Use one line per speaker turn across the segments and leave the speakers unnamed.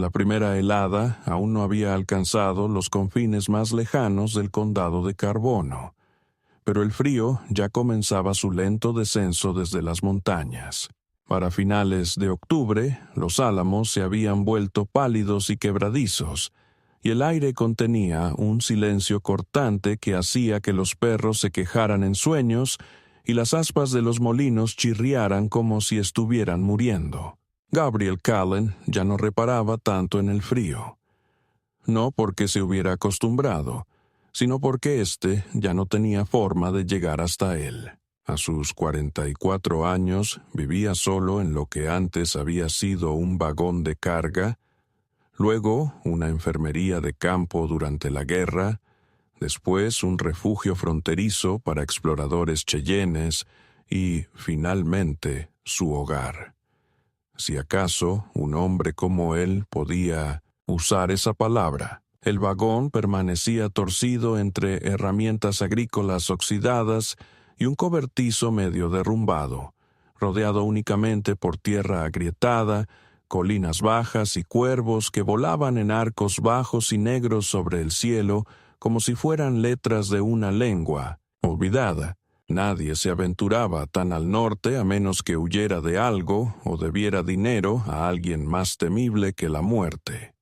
La primera helada aún no había alcanzado los confines más lejanos del condado de Carbono, pero el frío ya comenzaba su lento descenso desde las montañas. Para finales de octubre, los álamos se habían vuelto pálidos y quebradizos, y el aire contenía un silencio cortante que hacía que los perros se quejaran en sueños y las aspas de los molinos chirriaran como si estuvieran muriendo. Gabriel Callen ya no reparaba tanto en el frío. No porque se hubiera acostumbrado, sino porque éste ya no tenía forma de llegar hasta él. A sus 44 años vivía solo en lo que antes había sido un vagón de carga, luego una enfermería de campo durante la guerra, después un refugio fronterizo para exploradores cheyennes y, finalmente, su hogar. Si acaso un hombre como él podía usar esa palabra. El vagón permanecía torcido entre herramientas agrícolas oxidadas y un cobertizo medio derrumbado, rodeado únicamente por tierra agrietada, colinas bajas y cuervos que volaban en arcos bajos y negros sobre el cielo como si fueran letras de una lengua olvidada. Nadie se aventuraba tan al norte a menos que huyera de algo o debiera dinero a alguien más temible que la muerte.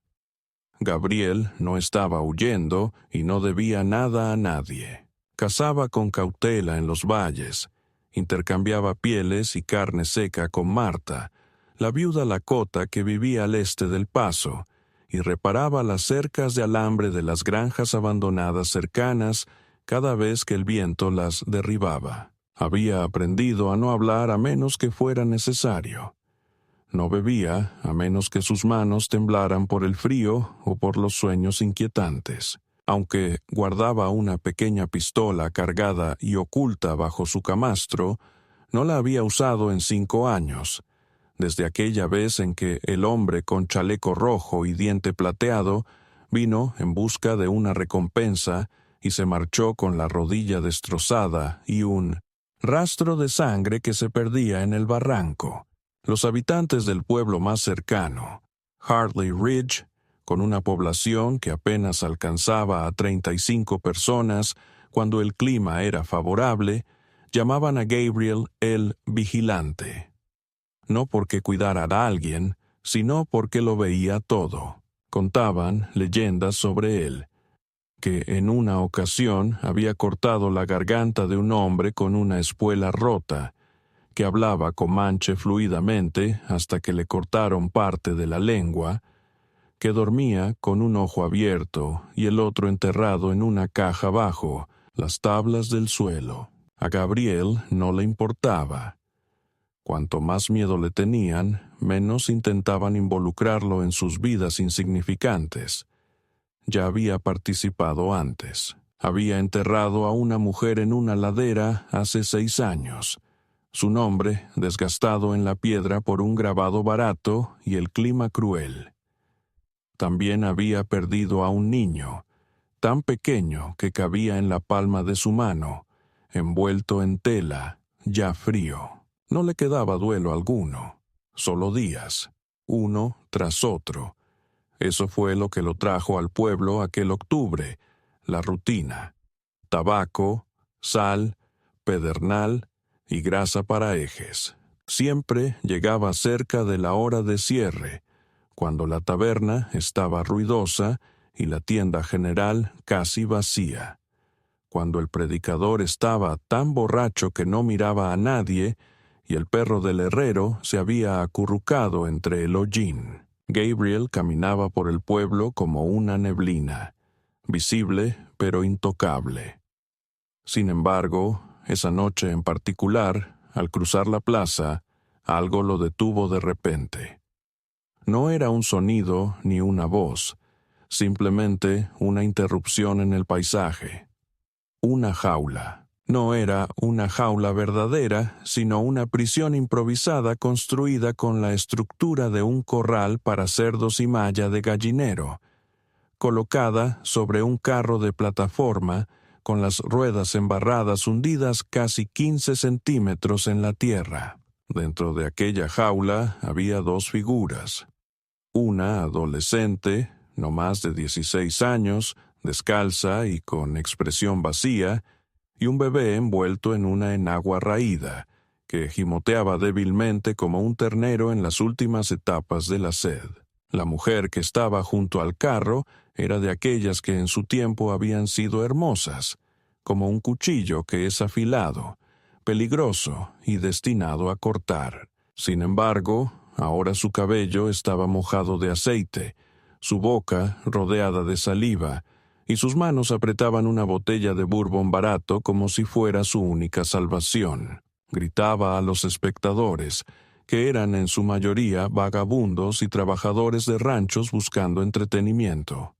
Gabriel no estaba huyendo y no debía nada a nadie. Cazaba con cautela en los valles, intercambiaba pieles y carne seca con Marta, la viuda Lakota que vivía al este del paso, y reparaba las cercas de alambre de las granjas abandonadas cercanas cada vez que el viento las derribaba. Había aprendido a no hablar a menos que fuera necesario. No bebía a menos que sus manos temblaran por el frío o por los sueños inquietantes. Aunque guardaba una pequeña pistola cargada y oculta bajo su camastro, no la había usado en 5 años, desde aquella vez en que el hombre con chaleco rojo y diente plateado vino en busca de una recompensa y se marchó con la rodilla destrozada y un rastro de sangre que se perdía en el barranco. Los habitantes del pueblo más cercano, Hartley Ridge, con una población que apenas alcanzaba a 35 personas cuando el clima era favorable, llamaban a Gabriel el Vigilante. No porque cuidara a alguien, sino porque lo veía todo. Contaban leyendas sobre él, que en una ocasión había cortado la garganta de un hombre con una espuela rota, que hablaba comanche fluidamente hasta que le cortaron parte de la lengua, que dormía con un ojo abierto y el otro enterrado en una caja bajo las tablas del suelo. A Gabriel no le importaba. Cuanto más miedo le tenían, menos intentaban involucrarlo en sus vidas insignificantes. Ya había participado antes. Había enterrado a una mujer en una ladera hace 6 años. Su nombre desgastado en la piedra por un grabado barato y el clima cruel. También había perdido a un niño, tan pequeño que cabía en la palma de su mano, envuelto en tela, ya frío. No le quedaba duelo alguno, solo días, uno tras otro. Eso fue lo que lo trajo al pueblo aquel octubre, la rutina. Tabaco, sal, pedernal y grasa para ejes. Siempre llegaba cerca de la hora de cierre, cuando la taberna estaba ruidosa y la tienda general casi vacía. Cuando el predicador estaba tan borracho que no miraba a nadie y el perro del herrero se había acurrucado entre el hollín. Gabriel caminaba por el pueblo como una neblina, visible pero intocable. Sin embargo, esa noche en particular, al cruzar la plaza, algo lo detuvo de repente. No era un sonido ni una voz, simplemente una interrupción en el paisaje. Una jaula. No era una jaula verdadera, sino una prisión improvisada construida con la estructura de un corral para cerdos y malla de gallinero, colocada sobre un carro de plataforma con las ruedas embarradas hundidas casi 15 centímetros en la tierra. Dentro de aquella jaula había 2 figuras. Una adolescente, no más de 16 años, descalza y con expresión vacía, y un bebé envuelto en una enagua raída, que gimoteaba débilmente como un ternero en las últimas etapas de la sed. La mujer que estaba junto al carro era de aquellas que en su tiempo habían sido hermosas, como un cuchillo que es afilado, peligroso y destinado a cortar. Sin embargo, ahora su cabello estaba mojado de aceite, su boca rodeada de saliva, y sus manos apretaban una botella de bourbon barato como si fuera su única salvación. Gritaba a los espectadores, que eran en su mayoría vagabundos y trabajadores de ranchos buscando entretenimiento.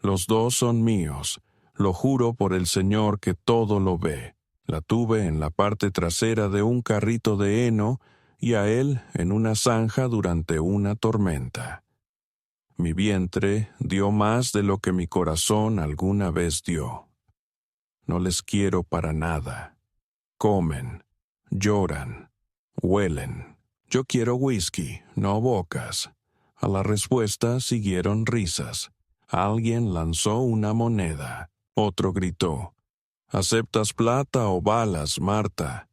Los dos son míos, lo juro por el Señor que todo lo ve. La tuve en la parte trasera de un carrito de heno y a él en una zanja durante una tormenta. Mi vientre dio más de lo que mi corazón alguna vez dio. No les quiero para nada. Comen, lloran, huelen. Yo quiero whisky, no bocas. A la respuesta siguieron risas. Alguien lanzó una moneda. Otro gritó: ¿Aceptas plata o balas, Marta?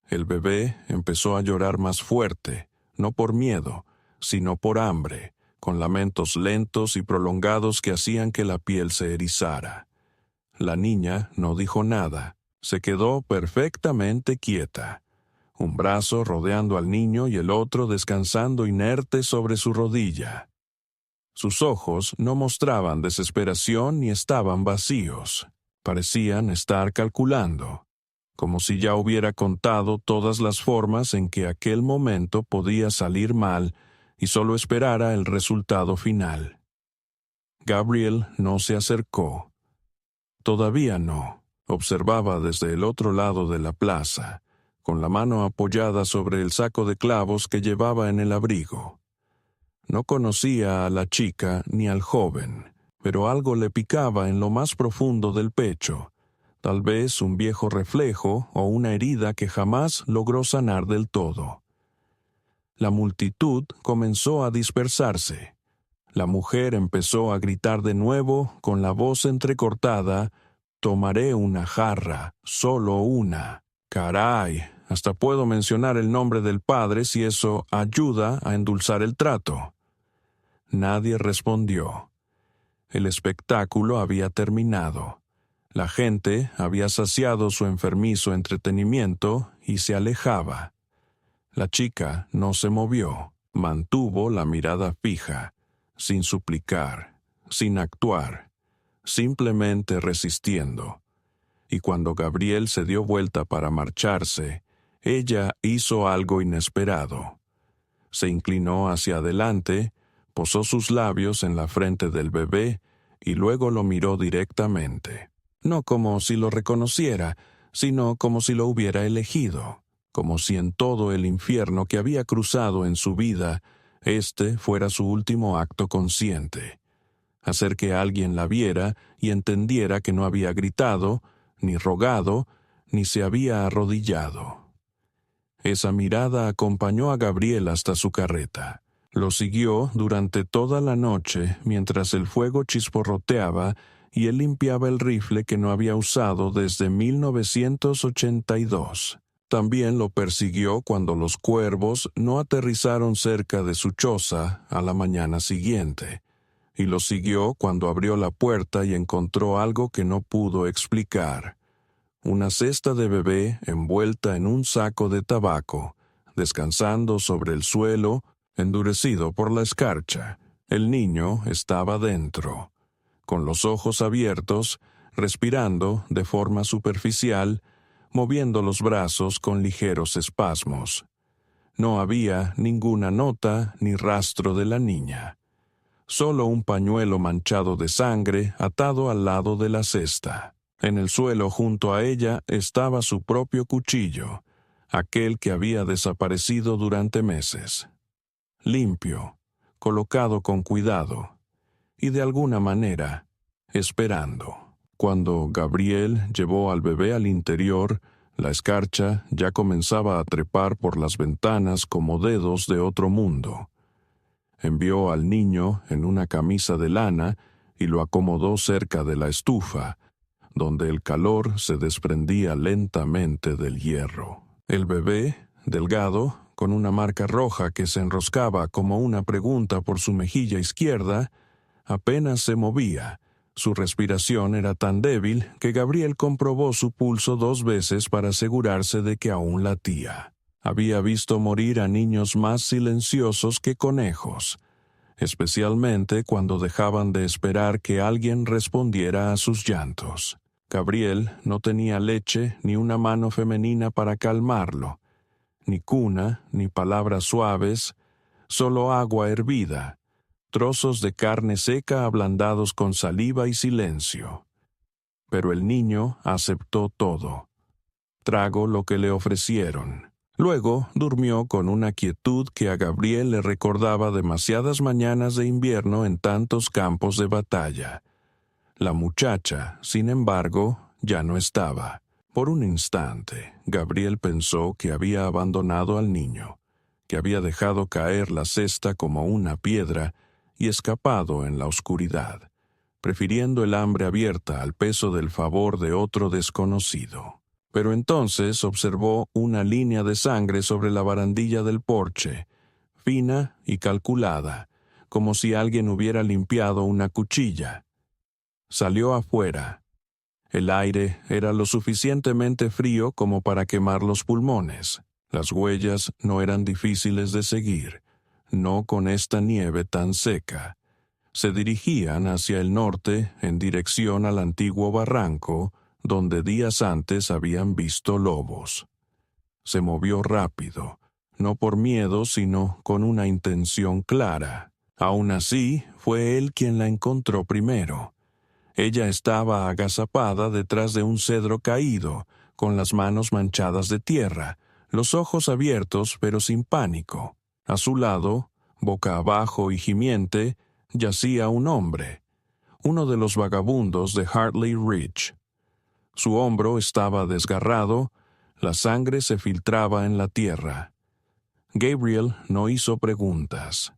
El bebé empezó a llorar más fuerte, no por miedo, sino por hambre, con lamentos lentos y prolongados que hacían que la piel se erizara. La niña no dijo nada, se quedó perfectamente quieta, un brazo rodeando al niño y el otro descansando inerte sobre su rodilla. Sus ojos no mostraban desesperación ni estaban vacíos, parecían estar calculando, como si ya hubiera contado todas las formas en que aquel momento podía salir mal y solo esperara el resultado final. Gabriel no se acercó. Todavía no. Observaba desde el otro lado de la plaza, con la mano apoyada sobre el saco de clavos que llevaba en el abrigo. No conocía a la chica ni al joven, pero algo le picaba en lo más profundo del pecho, tal vez un viejo reflejo o una herida que jamás logró sanar del todo. La multitud comenzó a dispersarse. La mujer empezó a gritar de nuevo con la voz entrecortada: «Tomaré una jarra, solo una. Caray, hasta puedo mencionar el nombre del padre si eso ayuda a endulzar el trato». Nadie respondió. El espectáculo había terminado. La gente había saciado su enfermizo entretenimiento y se alejaba. La chica no se movió, mantuvo la mirada fija, sin suplicar, sin actuar, simplemente resistiendo. Y cuando Gabriel se dio vuelta para marcharse, ella hizo algo inesperado. Se inclinó hacia adelante, posó sus labios en la frente del bebé y luego lo miró directamente. No como si lo reconociera, sino como si lo hubiera elegido, como si en todo el infierno que había cruzado en su vida, este fuera su último acto consciente. Hacer que alguien la viera y entendiera que no había gritado, ni rogado, ni se había arrodillado. Esa mirada acompañó a Gabriel hasta su carreta. Lo siguió durante toda la noche mientras el fuego chisporroteaba y él limpiaba el rifle que no había usado desde 1982. También lo persiguió cuando los cuervos no aterrizaron cerca de su choza a la mañana siguiente, y lo siguió cuando abrió la puerta y encontró algo que no pudo explicar: una cesta de bebé envuelta en un saco de tabaco, descansando sobre el suelo, endurecido por la escarcha. El niño estaba dentro, con los ojos abiertos, respirando de forma superficial, moviendo los brazos con ligeros espasmos. No había ninguna nota ni rastro de la niña. Solo un pañuelo manchado de sangre atado al lado de la cesta. En el suelo junto a ella estaba su propio cuchillo, aquel que había desaparecido durante meses. Limpio, colocado con cuidado, y de alguna manera, esperando. Cuando Gabriel llevó al bebé al interior, la escarcha ya comenzaba a trepar por las ventanas como dedos de otro mundo. Envió al niño en una camisa de lana y lo acomodó cerca de la estufa, donde el calor se desprendía lentamente del hierro. El bebé, delgado, con una marca roja que se enroscaba como una pregunta por su mejilla izquierda, apenas se movía. Su respiración era tan débil que Gabriel comprobó su pulso 2 veces para asegurarse de que aún latía. Había visto morir a niños más silenciosos que conejos, especialmente cuando dejaban de esperar que alguien respondiera a sus llantos. Gabriel no tenía leche ni una mano femenina para calmarlo, ni cuna, ni palabras suaves, solo agua hervida, trozos de carne seca ablandados con saliva y silencio. Pero el niño aceptó todo. Tragó lo que le ofrecieron. Luego durmió con una quietud que a Gabriel le recordaba demasiadas mañanas de invierno en tantos campos de batalla. La muchacha, sin embargo, ya no estaba. Por un instante, Gabriel pensó que había abandonado al niño, que había dejado caer la cesta como una piedra y escapado en la oscuridad, prefiriendo el hambre abierta al peso del favor de otro desconocido. Pero entonces observó una línea de sangre sobre la barandilla del porche, fina y calculada, como si alguien hubiera limpiado una cuchilla. Salió afuera. El aire era lo suficientemente frío como para quemar los pulmones. Las huellas no eran difíciles de seguir, no con esta nieve tan seca. Se dirigían hacia el norte en dirección al antiguo barranco, donde días antes habían visto lobos. Se movió rápido, no por miedo, sino con una intención clara. Aún así, fue él quien la encontró primero. Ella estaba agazapada detrás de un cedro caído, con las manos manchadas de tierra, los ojos abiertos pero sin pánico. A su lado, boca abajo y gimiente, yacía un hombre, uno de los vagabundos de Hartley Ridge. Su hombro estaba desgarrado, la sangre se filtraba en la tierra. Gabriel no hizo preguntas.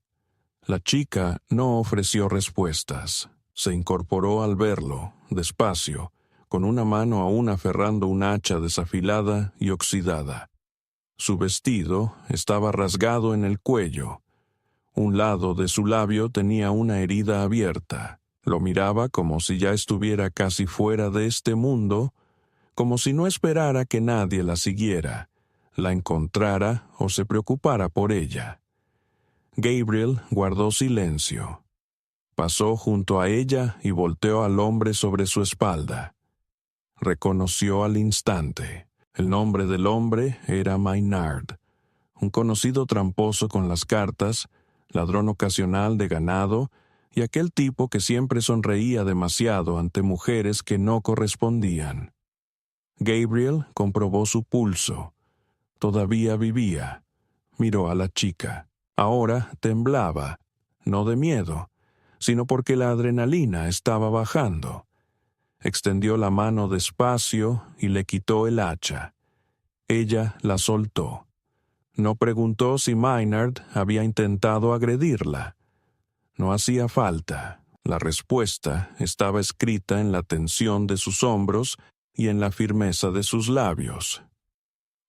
La chica no ofreció respuestas. Se incorporó al verlo, despacio, con una mano aún aferrando un hacha desafilada y oxidada. Su vestido estaba rasgado en el cuello. Un lado de su labio tenía una herida abierta. Lo miraba como si ya estuviera casi fuera de este mundo, como si no esperara que nadie la siguiera, la encontrara o se preocupara por ella. Gabriel guardó silencio. Pasó junto a ella y volteó al hombre sobre su espalda. Reconoció al instante. El nombre del hombre era Maynard, un conocido tramposo con las cartas, ladrón ocasional de ganado y aquel tipo que siempre sonreía demasiado ante mujeres que no correspondían. Gabriel comprobó su pulso. Todavía vivía. Miró a la chica. Ahora temblaba, no de miedo, sino porque la adrenalina estaba bajando. Extendió la mano despacio y le quitó el hacha. Ella la soltó. No preguntó si Maynard había intentado agredirla. No hacía falta. La respuesta estaba escrita en la tensión de sus hombros y en la firmeza de sus labios.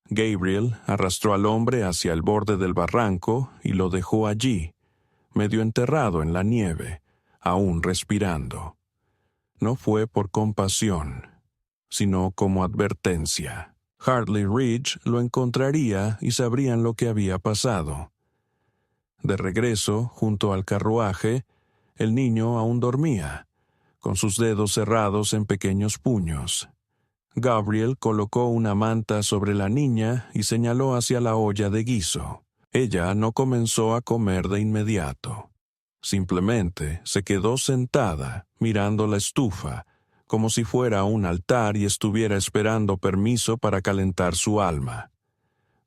Gabriel arrastró al hombre hacia el borde del barranco y lo dejó allí, medio enterrado en la nieve, aún respirando. No fue por compasión, sino como advertencia. Hartley Ridge lo encontraría y sabrían lo que había pasado. De regreso, junto al carruaje, el niño aún dormía, con sus dedos cerrados en pequeños puños. Gabriel colocó una manta sobre la niña y señaló hacia la olla de guiso. Ella no comenzó a comer de inmediato. Simplemente se quedó sentada, mirando la estufa, como si fuera un altar y estuviera esperando permiso para calentar su alma.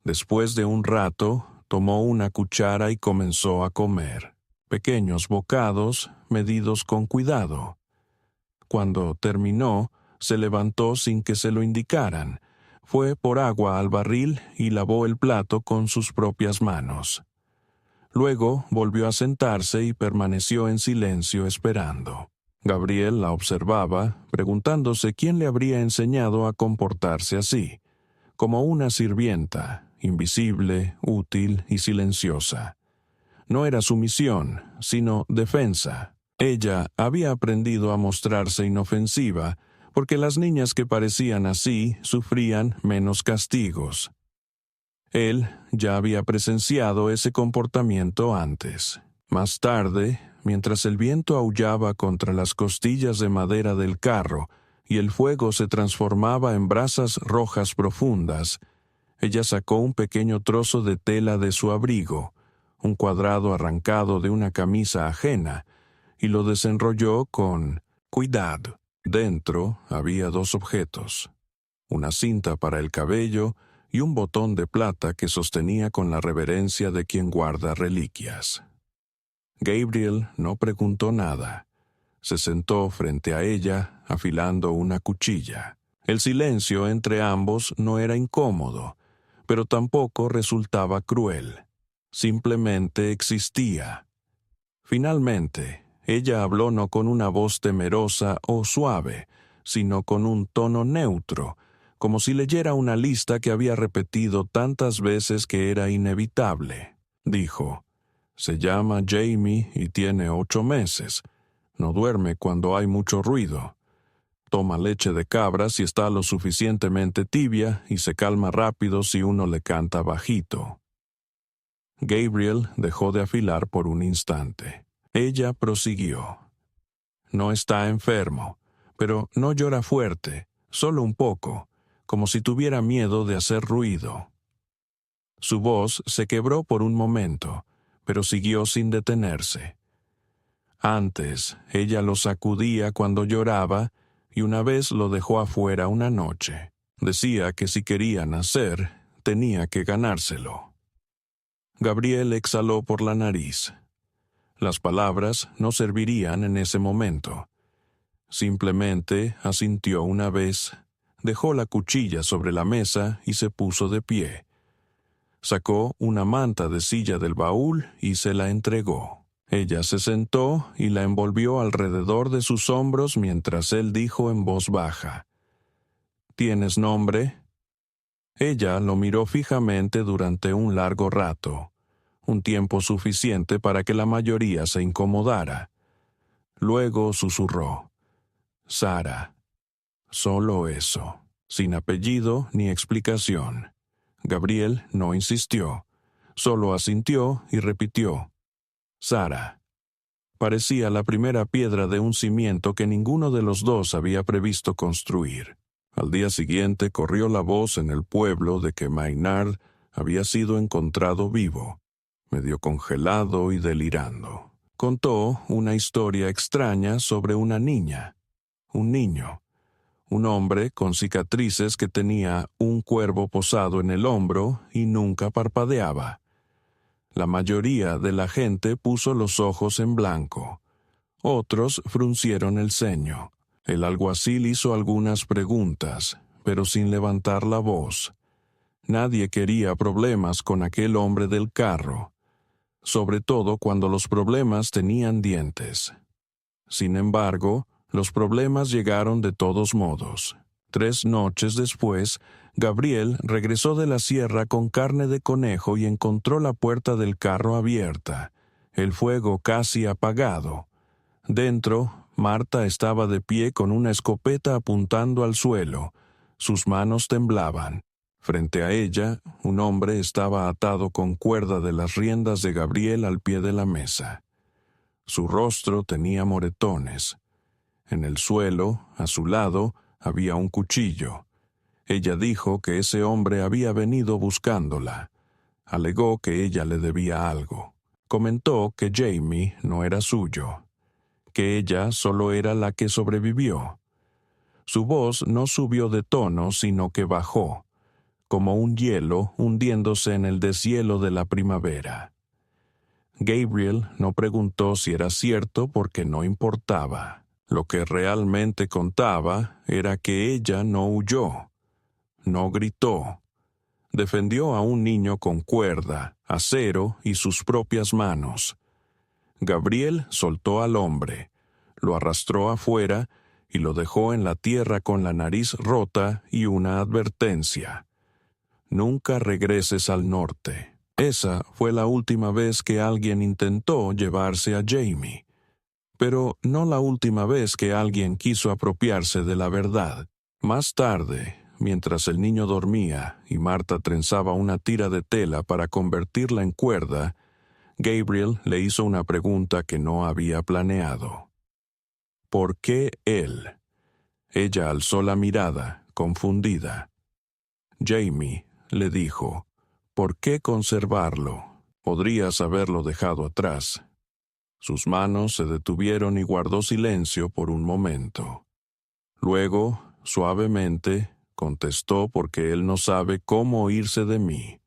Después de un rato, tomó una cuchara y comenzó a comer. Pequeños bocados, medidos con cuidado. Cuando terminó, se levantó sin que se lo indicaran. Fue por agua al barril y lavó el plato con sus propias manos. Luego volvió a sentarse y permaneció en silencio esperando. Gabriel la observaba, preguntándose quién le habría enseñado a comportarse así, como una sirvienta, invisible, útil y silenciosa. No era sumisión, sino defensa. Ella había aprendido a mostrarse inofensiva, porque las niñas que parecían así sufrían menos castigos. Él ya había presenciado ese comportamiento antes. Más tarde, mientras el viento aullaba contra las costillas de madera del carro y el fuego se transformaba en brasas rojas profundas, ella sacó un pequeño trozo de tela de su abrigo, un cuadrado arrancado de una camisa ajena, y lo desenrolló con cuidado. Dentro había 2 objetos, una cinta para el cabello y un botón de plata que sostenía con la reverencia de quien guarda reliquias. Gabriel no preguntó nada. Se sentó frente a ella, afilando una cuchilla. El silencio entre ambos no era incómodo, pero tampoco resultaba cruel. Simplemente existía. Finalmente, ella habló no con una voz temerosa o suave, sino con un tono neutro, como si leyera una lista que había repetido tantas veces que era inevitable. Dijo: «Se llama Jamie y tiene 8 meses. No duerme cuando hay mucho ruido. Toma leche de cabra si está lo suficientemente tibia y se calma rápido si uno le canta bajito». Gabriel dejó de afilar por un instante. Ella prosiguió: «No está enfermo, pero no llora fuerte, solo un poco, como si tuviera miedo de hacer ruido». Su voz se quebró por un momento, pero siguió sin detenerse. Antes, ella lo sacudía cuando lloraba y una vez lo dejó afuera una noche. Decía que si quería nacer, tenía que ganárselo. Gabriel exhaló por la nariz. Las palabras no servirían en ese momento. Simplemente asintió una vez, dejó la cuchilla sobre la mesa y se puso de pie. Sacó una manta de silla del baúl y se la entregó. Ella se sentó y la envolvió alrededor de sus hombros mientras él dijo en voz baja: «¿Tienes nombre?». Ella lo miró fijamente durante un largo rato, un tiempo suficiente para que la mayoría se incomodara. Luego susurró: «Sara». Solo eso, sin apellido ni explicación. Gabriel no insistió, solo asintió y repitió: «Sara». Parecía la primera piedra de un cimiento que ninguno de los dos había previsto construir. Al día siguiente corrió la voz en el pueblo de que Maynard había sido encontrado vivo, medio congelado y delirando. Contó una historia extraña sobre una niña, un niño, un hombre con cicatrices que tenía un cuervo posado en el hombro y nunca parpadeaba. La mayoría de la gente puso los ojos en blanco. Otros fruncieron el ceño. El alguacil hizo algunas preguntas, pero sin levantar la voz. Nadie quería problemas con aquel hombre del carro, sobre todo cuando los problemas tenían dientes. Sin embargo, los problemas llegaron de todos modos. 3 noches después, Gabriel regresó de la sierra con carne de conejo y encontró la puerta del carro abierta, el fuego casi apagado. Dentro, Marta estaba de pie con una escopeta apuntando al suelo. Sus manos temblaban. Frente a ella, un hombre estaba atado con cuerda de las riendas de Gabriel al pie de la mesa. Su rostro tenía moretones. En el suelo, a su lado, había un cuchillo. Ella dijo que ese hombre había venido buscándola. Alegó que ella le debía algo. Comentó que Jamie no era suyo, que ella solo era la que sobrevivió. Su voz no subió de tono, sino que bajó, como un hielo hundiéndose en el deshielo de la primavera. Gabriel no preguntó si era cierto porque no importaba. Lo que realmente contaba era que ella no huyó, no gritó, Defendió a un niño con cuerda, acero y sus propias manos. Gabriel soltó al hombre, lo arrastró afuera y lo dejó en la tierra con la nariz rota y una advertencia. Nunca regreses al norte. Esa fue la última vez que alguien intentó llevarse a Jamie, pero no la última vez que alguien quiso apropiarse de la verdad. Más tarde, mientras el niño dormía y Marta trenzaba una tira de tela para convertirla en cuerda, Gabriel le hizo una pregunta que no había planeado. ¿Por qué él? Ella alzó la mirada, confundida. Jamie, le dijo, ¿por qué conservarlo? Podrías haberlo dejado atrás. Sus manos se detuvieron y guardó silencio por un momento. Luego, suavemente, contestó porque él no sabe cómo irse de mí.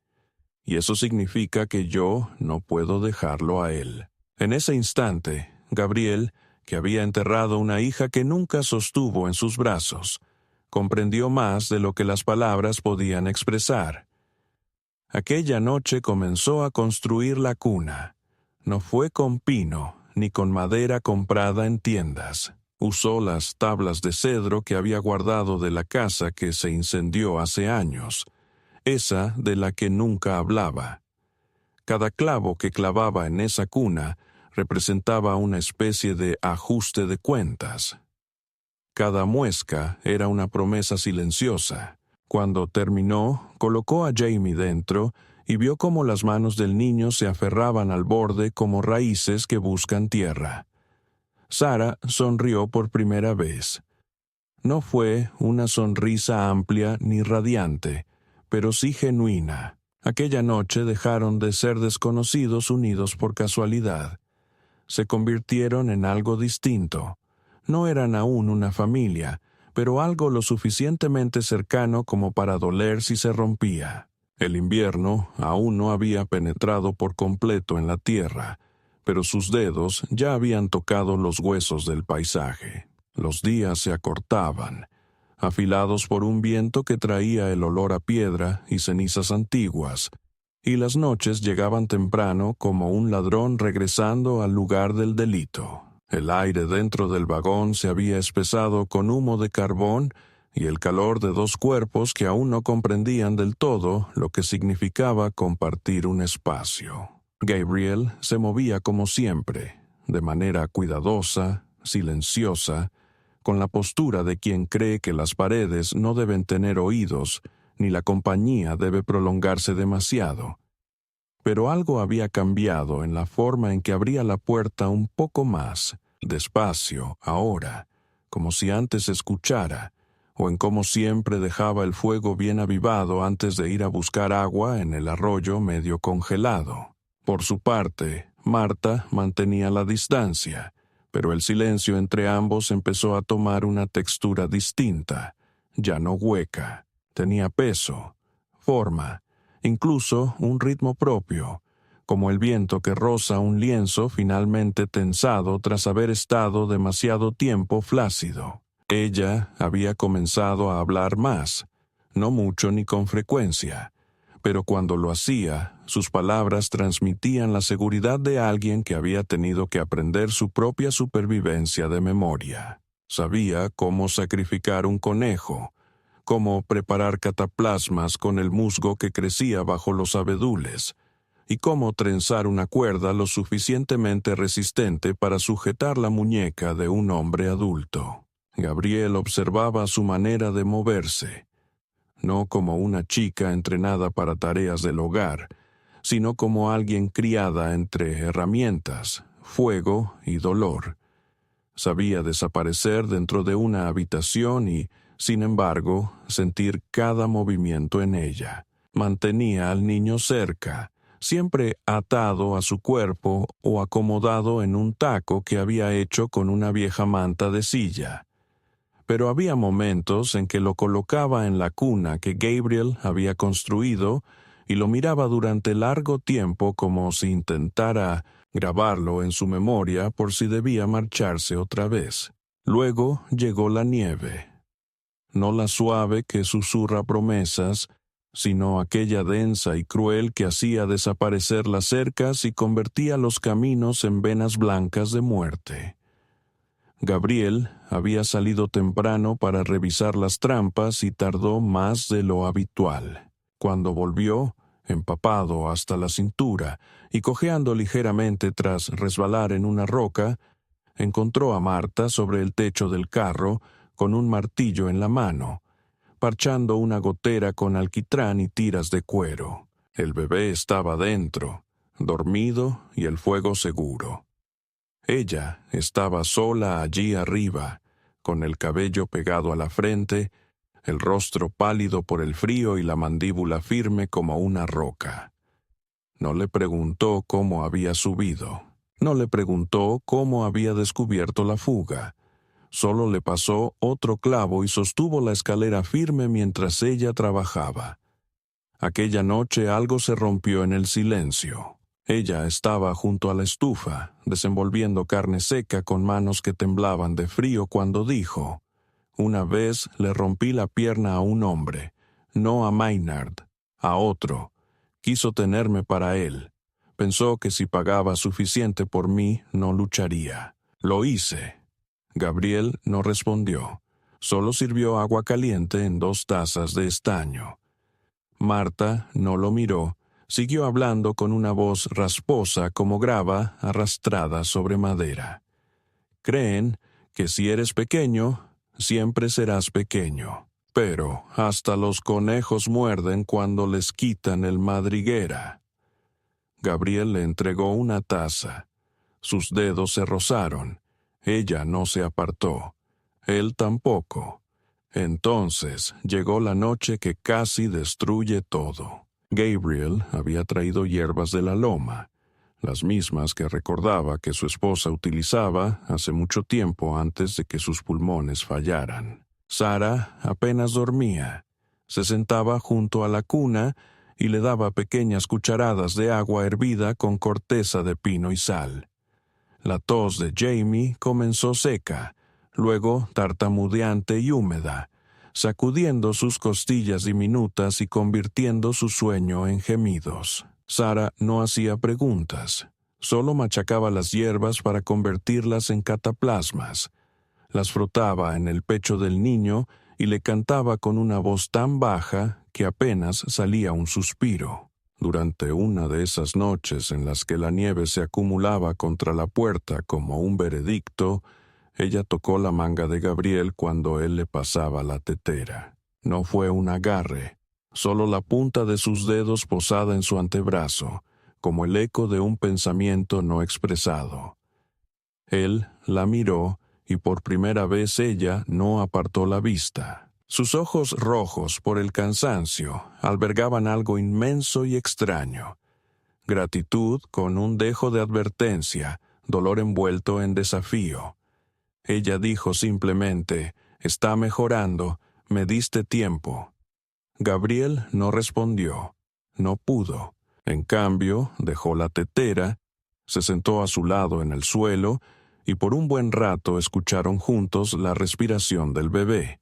Y eso significa que yo no puedo dejarlo a él. En ese instante, Gabriel, que había enterrado una hija que nunca sostuvo en sus brazos, comprendió más de lo que las palabras podían expresar. Aquella noche comenzó a construir la cuna. No fue con pino ni con madera comprada en tiendas. Usó las tablas de cedro que había guardado de la casa que se incendió hace años, esa de la que nunca hablaba. Cada clavo que clavaba en esa cuna representaba una especie de ajuste de cuentas. Cada muesca era una promesa silenciosa. Cuando terminó, colocó a Jamie dentro y vio cómo las manos del niño se aferraban al borde como raíces que buscan tierra. Sara sonrió por primera vez. No fue una sonrisa amplia ni radiante, pero sí genuina. Aquella noche dejaron de ser desconocidos unidos por casualidad. Se convirtieron en algo distinto. No eran aún una familia, pero algo lo suficientemente cercano como para doler si se rompía. El invierno aún no había penetrado por completo en la tierra, pero sus dedos ya habían tocado los huesos del paisaje. Los días se acortaban, afilados por un viento que traía el olor a piedra y cenizas antiguas, y las noches llegaban temprano como un ladrón regresando al lugar del delito. El aire dentro del vagón se había espesado con humo de carbón y el calor de dos cuerpos que aún no comprendían del todo lo que significaba compartir un espacio. Gabriel se movía como siempre, de manera cuidadosa, silenciosa, con la postura de quien cree que las paredes no deben tener oídos, ni la compañía debe prolongarse demasiado. Pero algo había cambiado en la forma en que abría la puerta un poco más, despacio, ahora, como si antes escuchara, o en cómo siempre dejaba el fuego bien avivado antes de ir a buscar agua en el arroyo medio congelado. Por su parte, Marta mantenía la distancia, pero el silencio entre ambos empezó a tomar una textura distinta, ya no hueca, tenía peso, forma, incluso un ritmo propio, como el viento que roza un lienzo finalmente tensado tras haber estado demasiado tiempo flácido. Ella había comenzado a hablar más, no mucho ni con frecuencia, pero cuando lo hacía, sus palabras transmitían la seguridad de alguien que había tenido que aprender su propia supervivencia de memoria. Sabía cómo sacrificar un conejo, cómo preparar cataplasmas con el musgo que crecía bajo los abedules, y cómo trenzar una cuerda lo suficientemente resistente para sujetar la muñeca de un hombre adulto. Gabriel observaba su manera de moverse, no como una chica entrenada para tareas del hogar, sino como alguien criada entre herramientas, fuego y dolor. Sabía desaparecer dentro de una habitación y, sin embargo, sentir cada movimiento en ella. Mantenía al niño cerca, siempre atado a su cuerpo o acomodado en un taco que había hecho con una vieja manta de silla. Pero había momentos en que lo colocaba en la cuna que Gabriel había construido y lo miraba durante largo tiempo como si intentara grabarlo en su memoria por si debía marcharse otra vez. Luego llegó la nieve. No la suave que susurra promesas, sino aquella densa y cruel que hacía desaparecer las cercas y convertía los caminos en venas blancas de muerte. Gabriel había salido temprano para revisar las trampas y tardó más de lo habitual. Cuando volvió, empapado hasta la cintura y cojeando ligeramente tras resbalar en una roca, encontró a Marta sobre el techo del carro con un martillo en la mano, parchando una gotera con alquitrán y tiras de cuero. El bebé estaba dentro, dormido y el fuego seguro. Ella estaba sola allí arriba, con el cabello pegado a la frente, el rostro pálido por el frío y la mandíbula firme como una roca. No le preguntó cómo había subido. No le preguntó cómo había descubierto la fuga. Solo le pasó otro clavo y sostuvo la escalera firme mientras ella trabajaba. Aquella noche algo se rompió en el silencio. Ella estaba junto a la estufa, desenvolviendo carne seca con manos que temblaban de frío cuando dijo: «Una vez le rompí la pierna a un hombre, no a Maynard, a otro. Quiso tenerme para él. Pensó que si pagaba suficiente por mí, no lucharía. Lo hice». Gabriel no respondió. Solo sirvió agua caliente en 2 tazas de estaño. Marta no lo miró. Siguió hablando con una voz rasposa como grava arrastrada sobre madera. «Creen que si eres pequeño, siempre serás pequeño. Pero hasta los conejos muerden cuando les quitan el madriguera». Gabriel le entregó una taza. Sus dedos se rozaron. Ella no se apartó. Él tampoco. Entonces llegó la noche que casi destruye todo. Gabriel había traído hierbas de la loma, las mismas que recordaba que su esposa utilizaba hace mucho tiempo antes de que sus pulmones fallaran. Sara apenas dormía. Se sentaba junto a la cuna y le daba pequeñas cucharadas de agua hervida con corteza de pino y sal. La tos de Jamie comenzó seca, luego tartamudeante y húmeda, sacudiendo sus costillas diminutas y convirtiendo su sueño en gemidos. Sara no hacía preguntas, solo machacaba las hierbas para convertirlas en cataplasmas. Las frotaba en el pecho del niño y le cantaba con una voz tan baja que apenas salía un suspiro. Durante una de esas noches en las que la nieve se acumulaba contra la puerta como un veredicto, ella tocó la manga de Gabriel cuando él le pasaba la tetera. No fue un agarre, solo la punta de sus dedos posada en su antebrazo, como el eco de un pensamiento no expresado. Él la miró y por primera vez ella no apartó la vista. Sus ojos rojos por el cansancio albergaban algo inmenso y extraño. Gratitud con un dejo de advertencia, dolor envuelto en desafío. Ella dijo simplemente: «Está mejorando, me diste tiempo». Gabriel no respondió, no pudo. En cambio, dejó la tetera, se sentó a su lado en el suelo y por un buen rato escucharon juntos la respiración del bebé,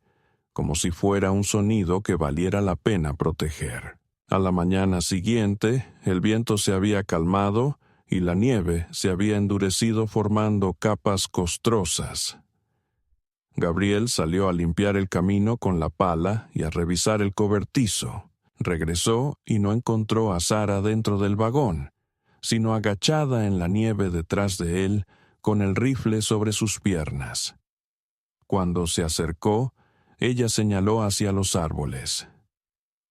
como si fuera un sonido que valiera la pena proteger. A la mañana siguiente, el viento se había calmado y la nieve se había endurecido formando capas costrosas. Gabriel salió a limpiar el camino con la pala y a revisar el cobertizo. Regresó y no encontró a Sara dentro del vagón, sino agachada en la nieve detrás de él, con el rifle sobre sus piernas. Cuando se acercó, ella señaló hacia los árboles.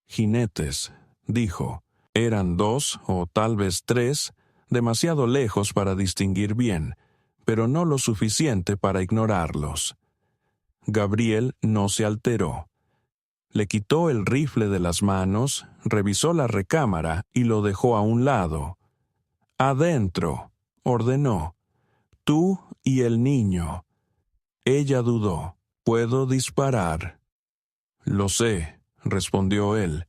«Jinetes», dijo. Eran 2 o tal vez 3, demasiado lejos para distinguir bien, pero no lo suficiente para ignorarlos. Gabriel no se alteró. Le quitó el rifle de las manos, revisó la recámara y lo dejó a un lado. «Adentro», ordenó. «Tú y el niño». Ella dudó. «¿Puedo disparar?» «Lo sé», respondió él.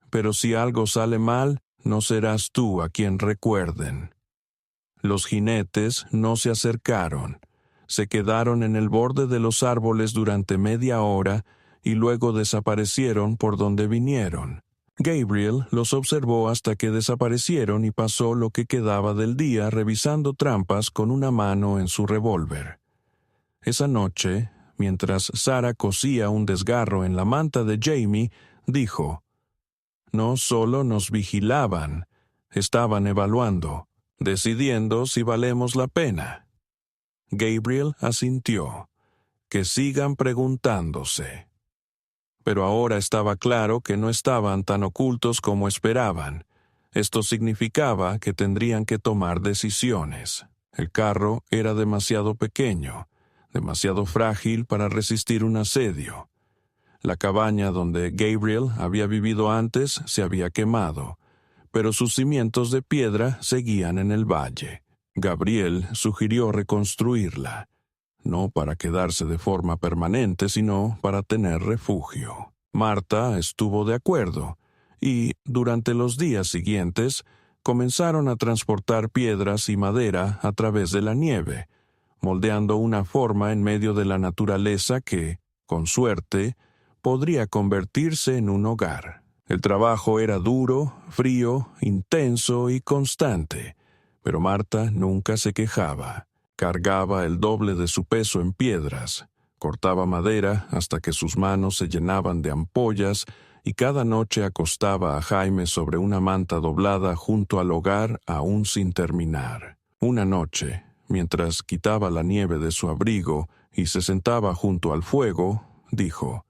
«Pero si algo sale mal, no serás tú a quien recuerden». Los jinetes no se acercaron. Se quedaron en el borde de los árboles durante media hora y luego desaparecieron por donde vinieron. Gabriel los observó hasta que desaparecieron y pasó lo que quedaba del día revisando trampas con una mano en su revólver. Esa noche, mientras Sarah cosía un desgarro en la manta de Jamie, dijo: «No solo nos vigilaban, estaban evaluando, decidiendo si valemos la pena». Gabriel asintió. «Que sigan preguntándose». Pero ahora estaba claro que no estaban tan ocultos como esperaban. Esto significaba que tendrían que tomar decisiones. El carro era demasiado pequeño, demasiado frágil para resistir un asedio. La cabaña donde Gabriel había vivido antes se había quemado, pero sus cimientos de piedra seguían en el valle. Gabriel sugirió reconstruirla, no para quedarse de forma permanente, sino para tener refugio. Marta estuvo de acuerdo, y, durante los días siguientes, comenzaron a transportar piedras y madera a través de la nieve, moldeando una forma en medio de la naturaleza que, con suerte, podría convertirse en un hogar. El trabajo era duro, frío, intenso y constante, pero Marta nunca se quejaba. Cargaba el doble de su peso en piedras, cortaba madera hasta que sus manos se llenaban de ampollas y cada noche acostaba a Jaime sobre una manta doblada junto al hogar aún sin terminar. Una noche, mientras quitaba la nieve de su abrigo y se sentaba junto al fuego, dijo: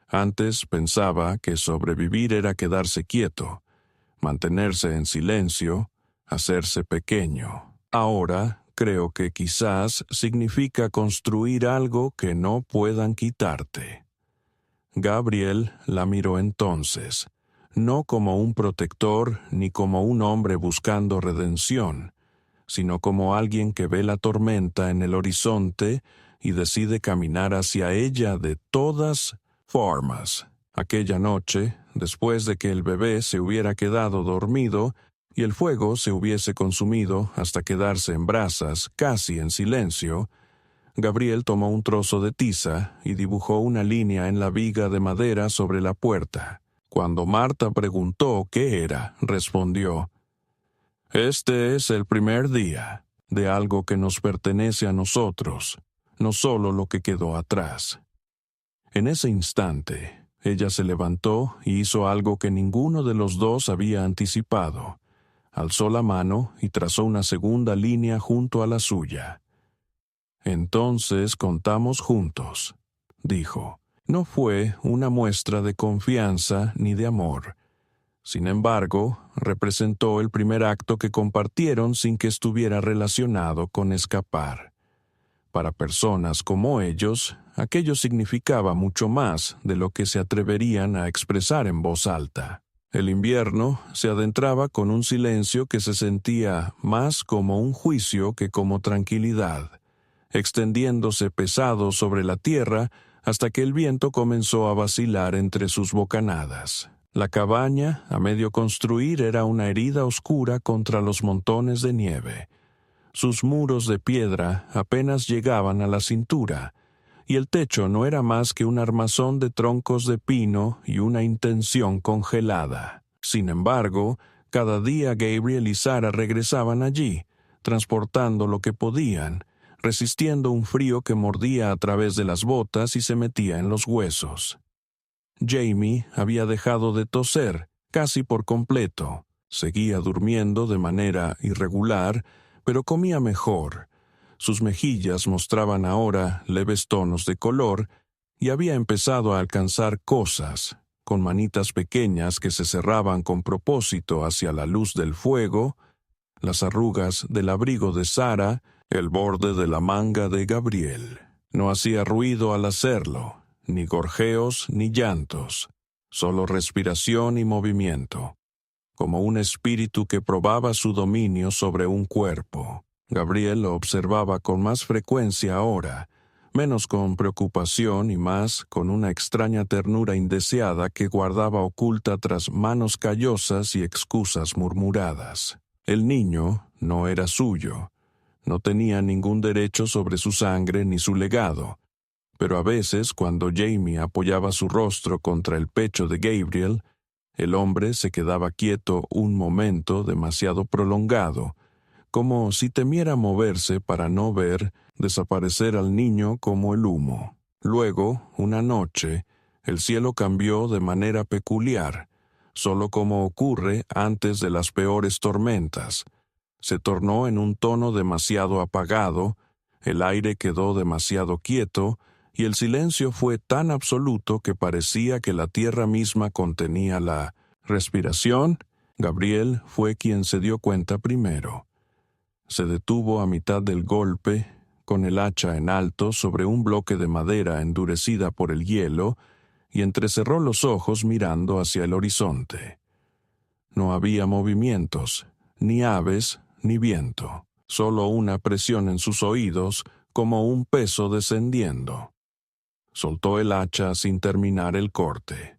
«Antes pensaba que sobrevivir era quedarse quieto, mantenerse en silencio, hacerse pequeño. Ahora creo que quizás significa construir algo que no puedan quitarte». Gabriel la miró entonces, no como un protector ni como un hombre buscando redención, sino como alguien que ve la tormenta en el horizonte y decide caminar hacia ella de todas formas. Aquella noche, después de que el bebé se hubiera quedado dormido y el fuego se hubiese consumido hasta quedarse en brasas, casi en silencio, Gabriel tomó un trozo de tiza y dibujó una línea en la viga de madera sobre la puerta. Cuando Marta preguntó qué era, respondió: «Este es el primer día de algo que nos pertenece a nosotros, no solo lo que quedó atrás». En ese instante, ella se levantó y hizo algo que ninguno de los dos había anticipado. Alzó la mano y trazó una segunda línea junto a la suya. «Entonces contamos juntos», dijo. No fue una muestra de confianza ni de amor. Sin embargo, representó el primer acto que compartieron sin que estuviera relacionado con escapar. Para personas como ellos, aquello significaba mucho más de lo que se atreverían a expresar en voz alta. El invierno se adentraba con un silencio que se sentía más como un juicio que como tranquilidad, extendiéndose pesado sobre la tierra hasta que el viento comenzó a vacilar entre sus bocanadas. La cabaña, a medio construir, era una herida oscura contra los montones de nieve. Sus muros de piedra apenas llegaban a la cintura, y el techo no era más que un armazón de troncos de pino y una intención congelada. Sin embargo, cada día Gabriel y Sarah regresaban allí, transportando lo que podían, resistiendo un frío que mordía a través de las botas y se metía en los huesos. Jamie había dejado de toser, casi por completo. Seguía durmiendo de manera irregular, pero comía mejor. Sus mejillas mostraban ahora leves tonos de color y había empezado a alcanzar cosas, con manitas pequeñas que se cerraban con propósito hacia la luz del fuego, las arrugas del abrigo de Sarah, el borde de la manga de Gabriel. No hacía ruido al hacerlo, ni gorjeos ni llantos, solo respiración y movimiento, como un espíritu que probaba su dominio sobre un cuerpo. Gabriel lo observaba con más frecuencia ahora, menos con preocupación y más con una extraña ternura indeseada que guardaba oculta tras manos callosas y excusas murmuradas. El niño no era suyo, no tenía ningún derecho sobre su sangre ni su legado, pero a veces cuando Jamie apoyaba su rostro contra el pecho de Gabriel, El hombre se quedaba quieto un momento demasiado prolongado, como si temiera moverse para no ver desaparecer al niño como el humo. Luego, una noche, el cielo cambió de manera peculiar, solo como ocurre antes de las peores tormentas. Se tornó en un tono demasiado apagado, el aire quedó demasiado quieto, y el silencio fue tan absoluto que parecía que la tierra misma contenía la respiración. Gabriel fue quien se dio cuenta primero. Se detuvo a mitad del golpe, con el hacha en alto sobre un bloque de madera endurecida por el hielo, y entrecerró los ojos mirando hacia el horizonte. No había movimientos, ni aves, ni viento, solo una presión en sus oídos, como un peso descendiendo. Soltó el hacha sin terminar el corte.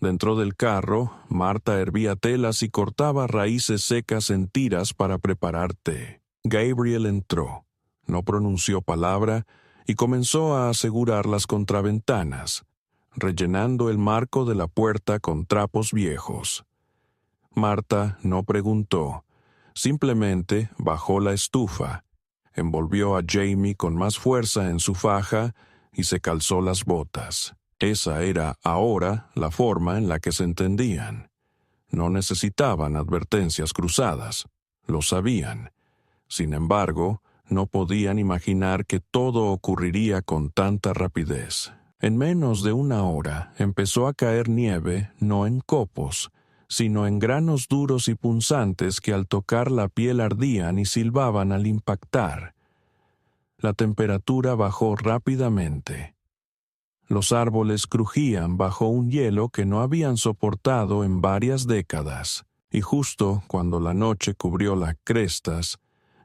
Dentro del carro, Marta hervía telas y cortaba raíces secas en tiras para preparar té. Gabriel entró, no pronunció palabra y comenzó a asegurar las contraventanas, rellenando el marco de la puerta con trapos viejos. Marta no preguntó, simplemente bajó la estufa, envolvió a Jamie con más fuerza en su faja y se calzó las botas. Esa era ahora la forma en la que se entendían. No necesitaban advertencias cruzadas, lo sabían. Sin embargo, no podían imaginar que todo ocurriría con tanta rapidez. En menos de una hora empezó a caer nieve, no en copos, sino en granos duros y punzantes que al tocar la piel ardían y silbaban al impactar. La temperatura bajó rápidamente. Los árboles crujían bajo un hielo que no habían soportado en varias décadas, y justo cuando la noche cubrió las crestas,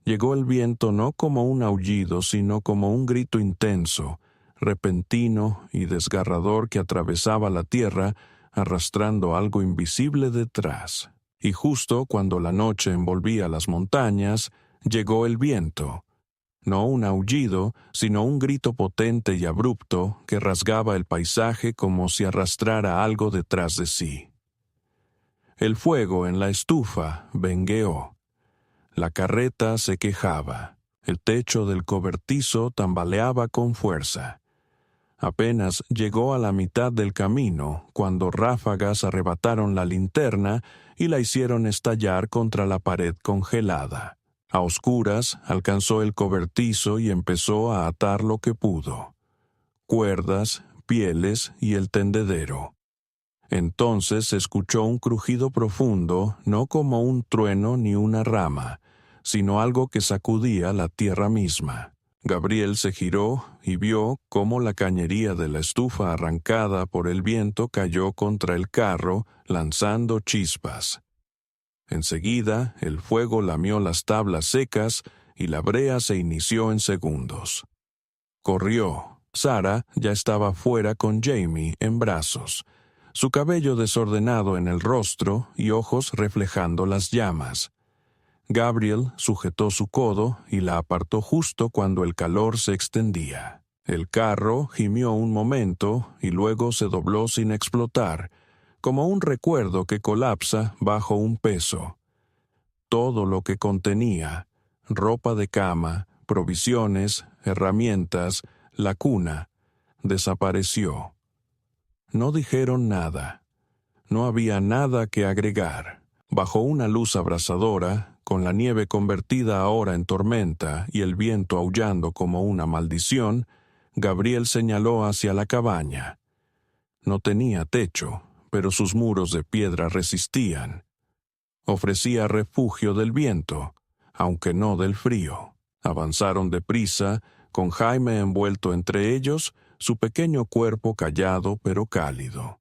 llegó el viento no como un aullido, sino como un grito intenso, repentino y desgarrador que atravesaba la tierra, arrastrando algo invisible detrás. Y justo cuando la noche envolvía las montañas, llegó el viento. No un aullido, sino un grito potente y abrupto que rasgaba el paisaje como si arrastrara algo detrás de sí. El fuego en la estufa vengueó. La carreta se quejaba. El techo del cobertizo tambaleaba con fuerza. Apenas llegó a la mitad del camino cuando ráfagas arrebataron la linterna y la hicieron estallar contra la pared congelada. A oscuras alcanzó el cobertizo y empezó a atar lo que pudo. Cuerdas, pieles y el tendedero. Entonces se escuchó un crujido profundo, no como un trueno ni una rama, sino algo que sacudía la tierra misma. Gabriel se giró y vio cómo la cañería de la estufa arrancada por el viento cayó contra el carro, lanzando chispas. Enseguida, el fuego lamió las tablas secas y la brea se inició en segundos. Corrió. Sarah ya estaba fuera con Jamie en brazos, su cabello desordenado en el rostro y ojos reflejando las llamas. Gabriel sujetó su codo y la apartó justo cuando el calor se extendía. El carro gimió un momento y luego se dobló sin explotar, como un recuerdo que colapsa bajo un peso. Todo lo que contenía, ropa de cama, provisiones, herramientas, la cuna, desapareció. No dijeron nada. No había nada que agregar. Bajo una luz abrasadora, con la nieve convertida ahora en tormenta y el viento aullando como una maldición, Gabriel señaló hacia la cabaña. No tenía techo, pero sus muros de piedra resistían. Ofrecía refugio del viento, aunque no del frío. Avanzaron deprisa, con Jaime envuelto entre ellos, su pequeño cuerpo callado pero cálido.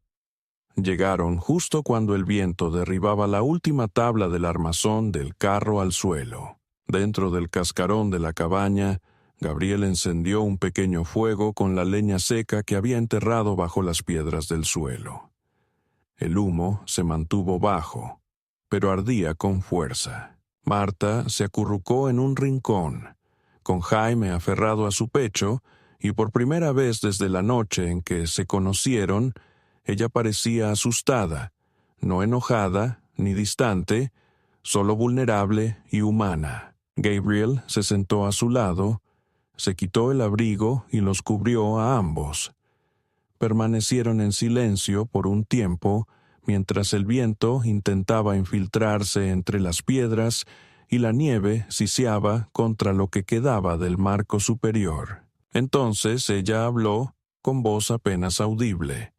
Llegaron justo cuando el viento derribaba la última tabla del armazón del carro al suelo. Dentro del cascarón de la cabaña, Gabriel encendió un pequeño fuego con la leña seca que había enterrado bajo las piedras del suelo. El humo se mantuvo bajo, pero ardía con fuerza. Marta se acurrucó en un rincón, con Jaime aferrado a su pecho, y por primera vez desde la noche en que se conocieron, ella parecía asustada, no enojada ni distante, solo vulnerable y humana. Gabriel se sentó a su lado, se quitó el abrigo y los cubrió a ambos. Permanecieron en silencio por un tiempo, mientras el viento intentaba infiltrarse entre las piedras y la nieve siseaba contra lo que quedaba del marco superior. Entonces ella habló con voz apenas audible.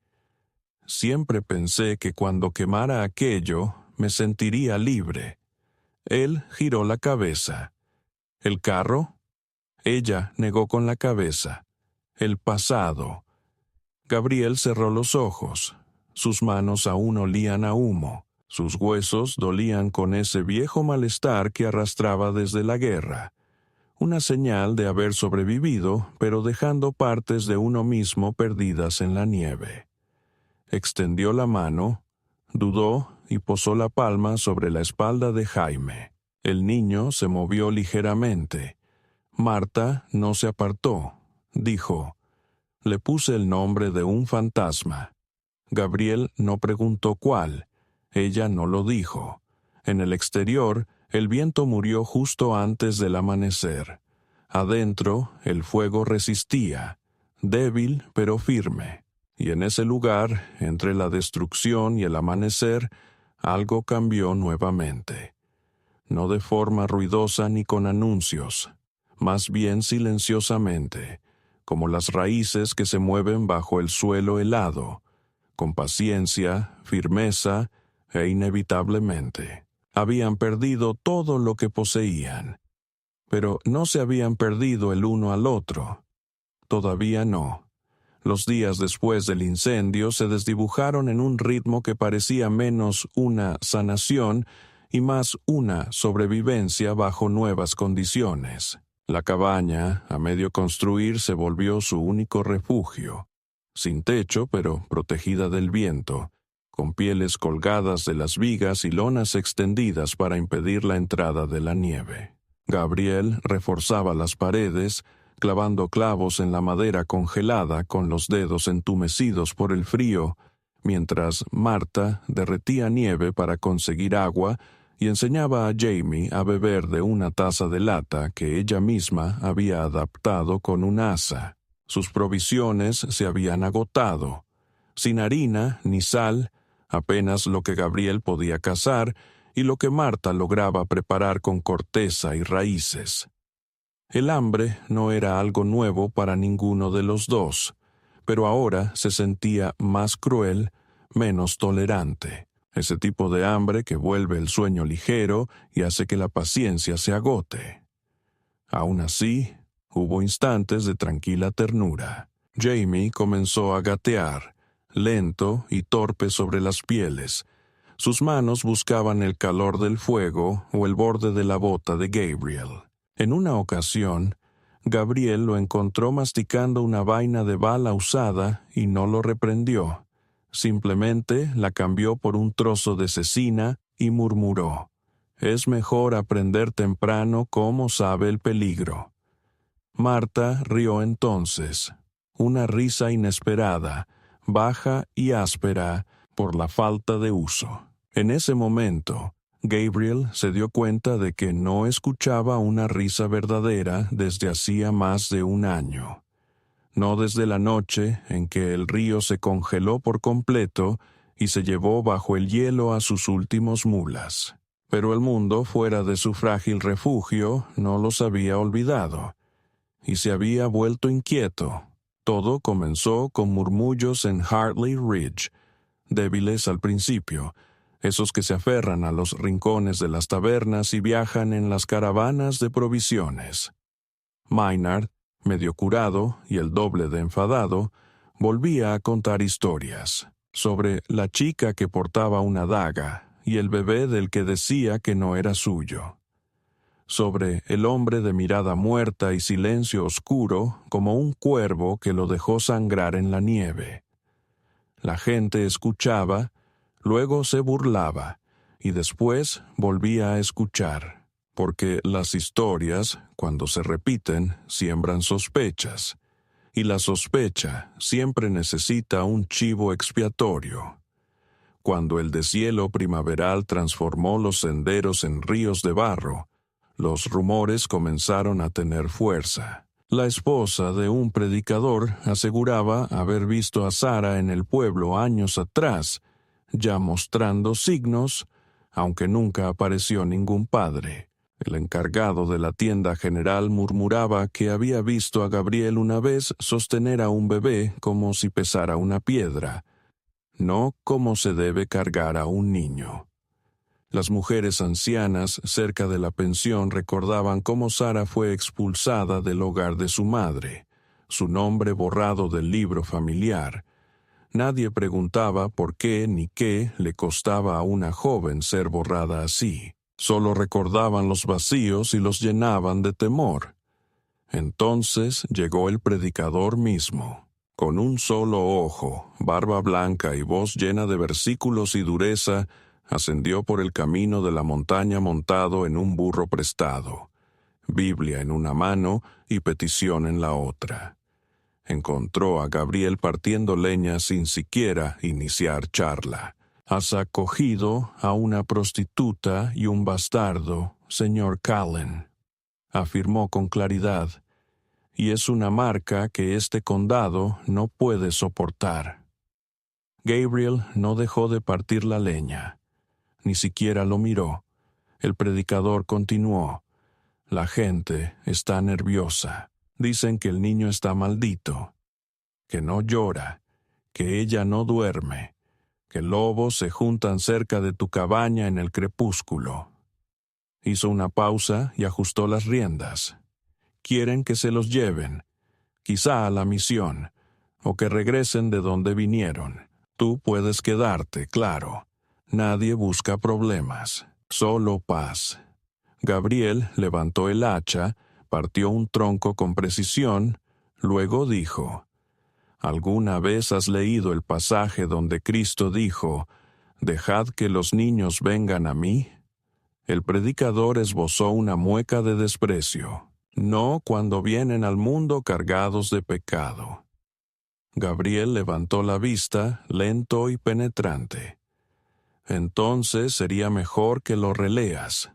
Siempre pensé que cuando quemara aquello me sentiría libre. Él giró la cabeza. ¿El carro? Ella negó con la cabeza. El pasado. Gabriel cerró los ojos. Sus manos aún olían a humo. Sus huesos dolían con ese viejo malestar que arrastraba desde la guerra. Una señal de haber sobrevivido, pero dejando partes de uno mismo perdidas en la nieve. Extendió la mano, dudó y posó la palma sobre la espalda de Jaime. El niño se movió ligeramente. Marta no se apartó. Dijo: «Le puse el nombre de un fantasma». Gabriel no preguntó cuál. Ella no lo dijo. En el exterior, el viento murió justo antes del amanecer. Adentro, el fuego resistía, débil pero firme. Y en ese lugar, entre la destrucción y el amanecer, algo cambió nuevamente. No de forma ruidosa ni con anuncios, más bien silenciosamente, como las raíces que se mueven bajo el suelo helado, con paciencia, firmeza e inevitablemente. Habían perdido todo lo que poseían, pero no se habían perdido el uno al otro. Todavía no. Los días después del incendio se desdibujaron en un ritmo que parecía menos una sanación y más una sobrevivencia bajo nuevas condiciones. La cabaña, a medio construir, se volvió su único refugio, sin techo pero protegida del viento, con pieles colgadas de las vigas y lonas extendidas para impedir la entrada de la nieve. Gabriel reforzaba las paredes, clavando clavos en la madera congelada con los dedos entumecidos por el frío, mientras Marta derretía nieve para conseguir agua y enseñaba a Jamie a beber de una taza de lata que ella misma había adaptado con un asa. Sus provisiones se habían agotado. Sin harina ni sal, apenas lo que Gabriel podía cazar y lo que Marta lograba preparar con corteza y raíces. El hambre no era algo nuevo para ninguno de los dos, pero ahora se sentía más cruel, menos tolerante. Ese tipo de hambre que vuelve el sueño ligero y hace que la paciencia se agote. Aún así, hubo instantes de tranquila ternura. Jamie comenzó a gatear, lento y torpe sobre las pieles. Sus manos buscaban el calor del fuego o el borde de la bota de Gabriel. En una ocasión, Gabriel lo encontró masticando una vaina de bala usada y no lo reprendió. Simplemente la cambió por un trozo de cecina y murmuró: «Es mejor aprender temprano cómo sabe el peligro». Marta rió entonces, una risa inesperada, baja y áspera por la falta de uso. En ese momento, Gabriel se dio cuenta de que no escuchaba una risa verdadera desde hacía más de un año. No desde la noche en que el río se congeló por completo y se llevó bajo el hielo a sus últimos mulas. Pero el mundo fuera de su frágil refugio no los había olvidado, y se había vuelto inquieto. Todo comenzó con murmullos en Hartley Ridge, débiles al principio, esos que se aferran a los rincones de las tabernas y viajan en las caravanas de provisiones. Maynard, medio curado y el doble de enfadado, volvía a contar historias sobre la chica que portaba una daga y el bebé del que decía que no era suyo, sobre el hombre de mirada muerta y silencio oscuro como un cuervo que lo dejó sangrar en la nieve. La gente escuchaba, luego se burlaba y después volvía a escuchar. Porque las historias, cuando se repiten, siembran sospechas, y la sospecha siempre necesita un chivo expiatorio. Cuando el deshielo primaveral transformó los senderos en ríos de barro, los rumores comenzaron a tener fuerza. La esposa de un predicador aseguraba haber visto a Sara en el pueblo años atrás, ya mostrando signos, aunque nunca apareció ningún padre. El encargado de la tienda general murmuraba que había visto a Gabriel una vez sostener a un bebé como si pesara una piedra, no como se debe cargar a un niño. Las mujeres ancianas cerca de la pensión recordaban cómo Sara fue expulsada del hogar de su madre, su nombre borrado del libro familiar. Nadie preguntaba por qué ni qué le costaba a una joven ser borrada así. Solo recordaban los vacíos y los llenaban de temor. Entonces llegó el predicador mismo. Con un solo ojo, barba blanca y voz llena de versículos y dureza, ascendió por el camino de la montaña montado en un burro prestado, Biblia en una mano y petición en la otra. Encontró a Gabriel partiendo leña sin siquiera iniciar charla. Has acogido a una prostituta y un bastardo, señor Cullen, afirmó con claridad, y es una marca que este condado no puede soportar. Gabriel no dejó de partir la leña. Ni siquiera lo miró. El predicador continuó. La gente está nerviosa. Dicen que el niño está maldito, que no llora, que ella no duerme, que lobos se juntan cerca de tu cabaña en el crepúsculo. Hizo una pausa y ajustó las riendas. Quieren que se los lleven, quizá a la misión, o que regresen de donde vinieron. Tú puedes quedarte, claro. Nadie busca problemas, solo paz. Gabriel levantó el hacha, partió un tronco con precisión, luego dijo: ¿Alguna vez has leído el pasaje donde Cristo dijo: «Dejad que los niños vengan a mí»? El predicador esbozó una mueca de desprecio. No cuando vienen al mundo cargados de pecado. Gabriel levantó la vista, lento y penetrante. Entonces sería mejor que lo releas.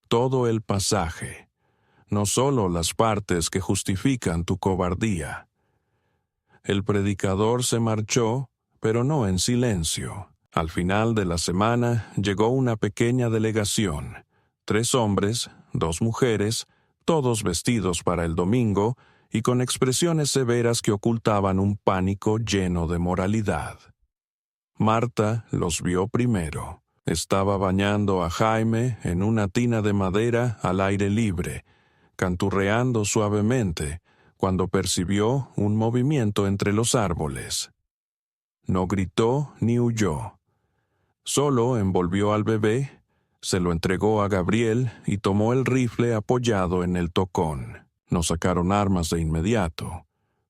Todo el pasaje, no solo las partes que justifican tu cobardía. El predicador se marchó, pero no en silencio. Al final de la semana llegó una pequeña delegación, 3 hombres, 2 mujeres, todos vestidos para el domingo y con expresiones severas que ocultaban un pánico lleno de moralidad. Marta los vio primero. Estaba bañando a Jaime en una tina de madera al aire libre, canturreando suavemente, cuando percibió un movimiento entre los árboles. No gritó ni huyó. Solo envolvió al bebé, se lo entregó a Gabriel y tomó el rifle apoyado en el tocón. No sacaron armas de inmediato.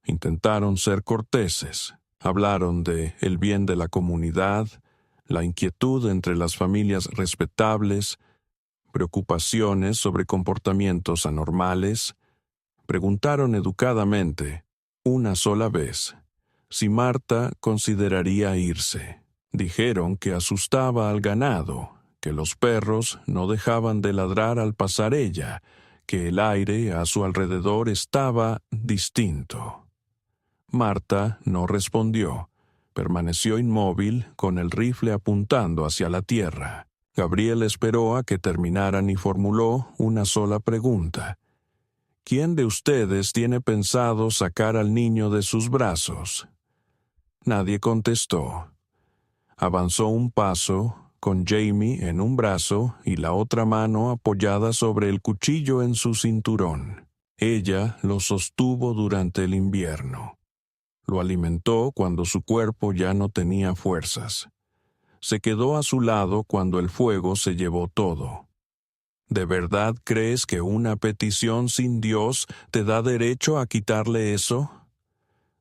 Intentaron ser corteses. Hablaron de el bien de la comunidad, la inquietud entre las familias respetables, preocupaciones sobre comportamientos anormales. Preguntaron educadamente, una sola vez, si Marta consideraría irse. Dijeron que asustaba al ganado, que los perros no dejaban de ladrar al pasar ella, que el aire a su alrededor estaba distinto. Marta no respondió. Permaneció inmóvil, con el rifle apuntando hacia la tierra. Gabriel esperó a que terminaran y formuló una sola pregunta. ¿Quién de ustedes tiene pensado sacar al niño de sus brazos? Nadie contestó. Avanzó un paso, con Jamie en un brazo y la otra mano apoyada sobre el cuchillo en su cinturón. Ella lo sostuvo durante el invierno. Lo alimentó cuando su cuerpo ya no tenía fuerzas. Se quedó a su lado cuando el fuego se llevó todo. ¿De verdad crees que una petición sin Dios te da derecho a quitarle eso?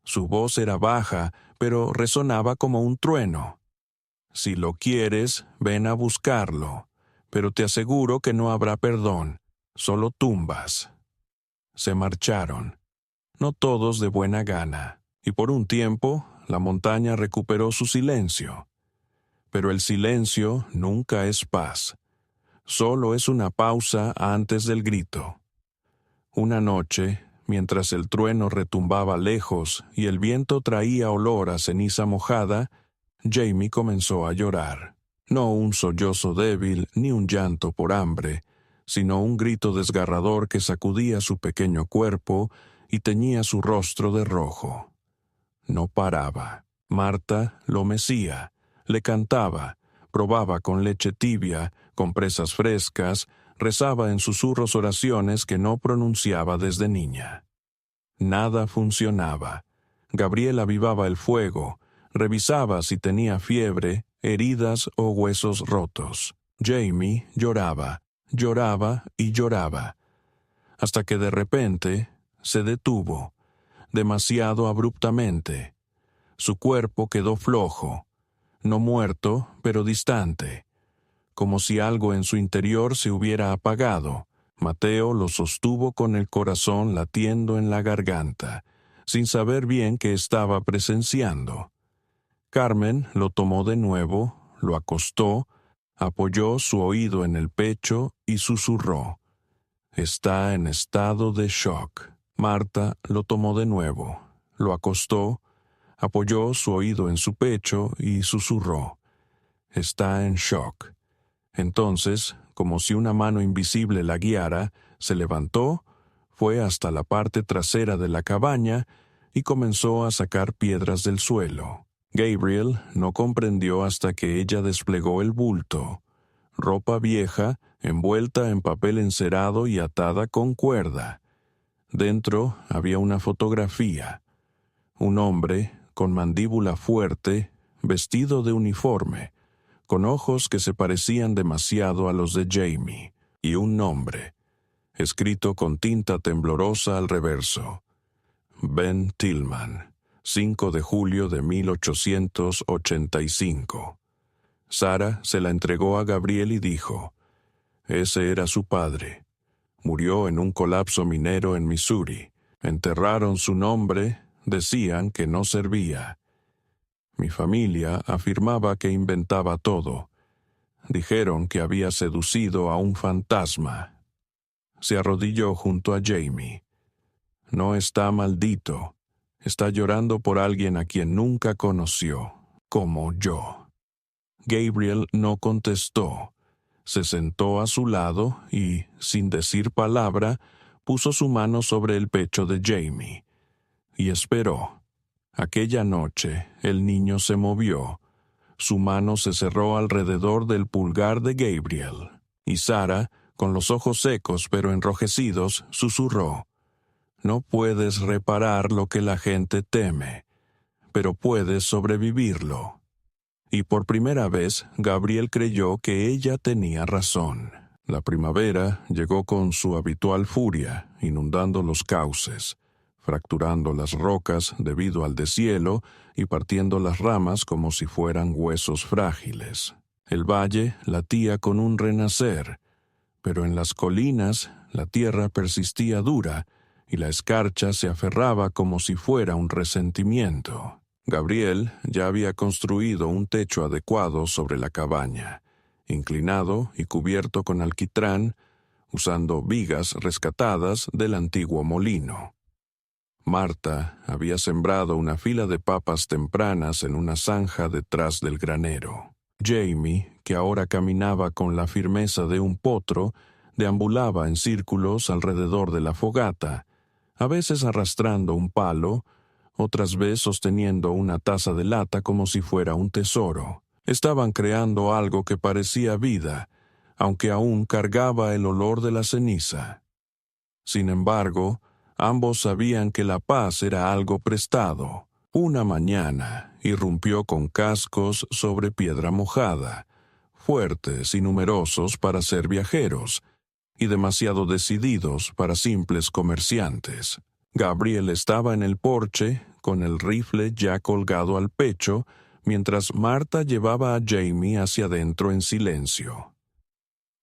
Su voz era baja, pero resonaba como un trueno. Si lo quieres, ven a buscarlo, pero te aseguro que no habrá perdón, solo tumbas. Se marcharon, no todos de buena gana. Y por un tiempo, la montaña recuperó su silencio. Pero el silencio nunca es paz. Solo es una pausa antes del grito. Una noche, mientras el trueno retumbaba lejos y el viento traía olor a ceniza mojada, Jamie comenzó a llorar. No un sollozo débil ni un llanto por hambre, sino un grito desgarrador que sacudía su pequeño cuerpo y teñía su rostro de rojo. No paraba. Marta lo mecía, le cantaba, probaba con leche tibia, compresas frescas, rezaba en susurros oraciones que no pronunciaba desde niña. Nada funcionaba. Gabriel avivaba el fuego, revisaba si tenía fiebre, heridas o huesos rotos. Jamie lloraba, lloraba y lloraba, hasta que de repente se detuvo, demasiado abruptamente. Su cuerpo quedó flojo, no muerto, pero distante, como si algo en su interior se hubiera apagado. Mateo lo sostuvo con el corazón latiendo en la garganta, sin saber bien qué estaba presenciando. Carmen lo tomó de nuevo, lo acostó, apoyó su oído en el pecho y susurró: «Está en estado de shock». Marta lo tomó de nuevo, lo acostó, apoyó su oído en su pecho y susurró: «Está en shock». Entonces, como si una mano invisible la guiara, se levantó, fue hasta la parte trasera de la cabaña y comenzó a sacar piedras del suelo. Gabriel no comprendió hasta que ella desplegó el bulto. Ropa vieja, envuelta en papel encerado y atada con cuerda. Dentro había una fotografía. Un hombre, con mandíbula fuerte, vestido de uniforme, con ojos que se parecían demasiado a los de Jamie, y un nombre, escrito con tinta temblorosa al reverso: Ben Tillman, 5 de julio de 1885. Sara se la entregó a Gabriel y dijo: «Ese era su padre. Murió en un colapso minero en Missouri. Enterraron su nombre, decían que no servía. Mi familia afirmaba que inventaba todo. Dijeron que había seducido a un fantasma». Se arrodilló junto a Jamie. «No está maldito. Está llorando por alguien a quien nunca conoció, como yo». Gabriel no contestó. Se sentó a su lado y, sin decir palabra, puso su mano sobre el pecho de Jamie. Y esperó. Aquella noche, el niño se movió. Su mano se cerró alrededor del pulgar de Gabriel. Y Sara, con los ojos secos pero enrojecidos, susurró: «No puedes reparar lo que la gente teme, pero puedes sobrevivirlo». Y por primera vez, Gabriel creyó que ella tenía razón. La primavera llegó con su habitual furia, inundando los cauces, fracturando las rocas debido al deshielo y partiendo las ramas como si fueran huesos frágiles. El valle latía con un renacer, pero en las colinas la tierra persistía dura y la escarcha se aferraba como si fuera un resentimiento. Gabriel ya había construido un techo adecuado sobre la cabaña, inclinado y cubierto con alquitrán, usando vigas rescatadas del antiguo molino. Marta había sembrado una fila de papas tempranas en una zanja detrás del granero. Jamie, que ahora caminaba con la firmeza de un potro, deambulaba en círculos alrededor de la fogata, a veces arrastrando un palo, otras veces sosteniendo una taza de lata como si fuera un tesoro. Estaban creando algo que parecía vida, aunque aún cargaba el olor de la ceniza. Sin embargo, ambos sabían que la paz era algo prestado. Una mañana irrumpió con cascos sobre piedra mojada, fuertes y numerosos para ser viajeros, y demasiado decididos para simples comerciantes. Gabriel estaba en el porche, con el rifle ya colgado al pecho, mientras Marta llevaba a Jamie hacia adentro en silencio.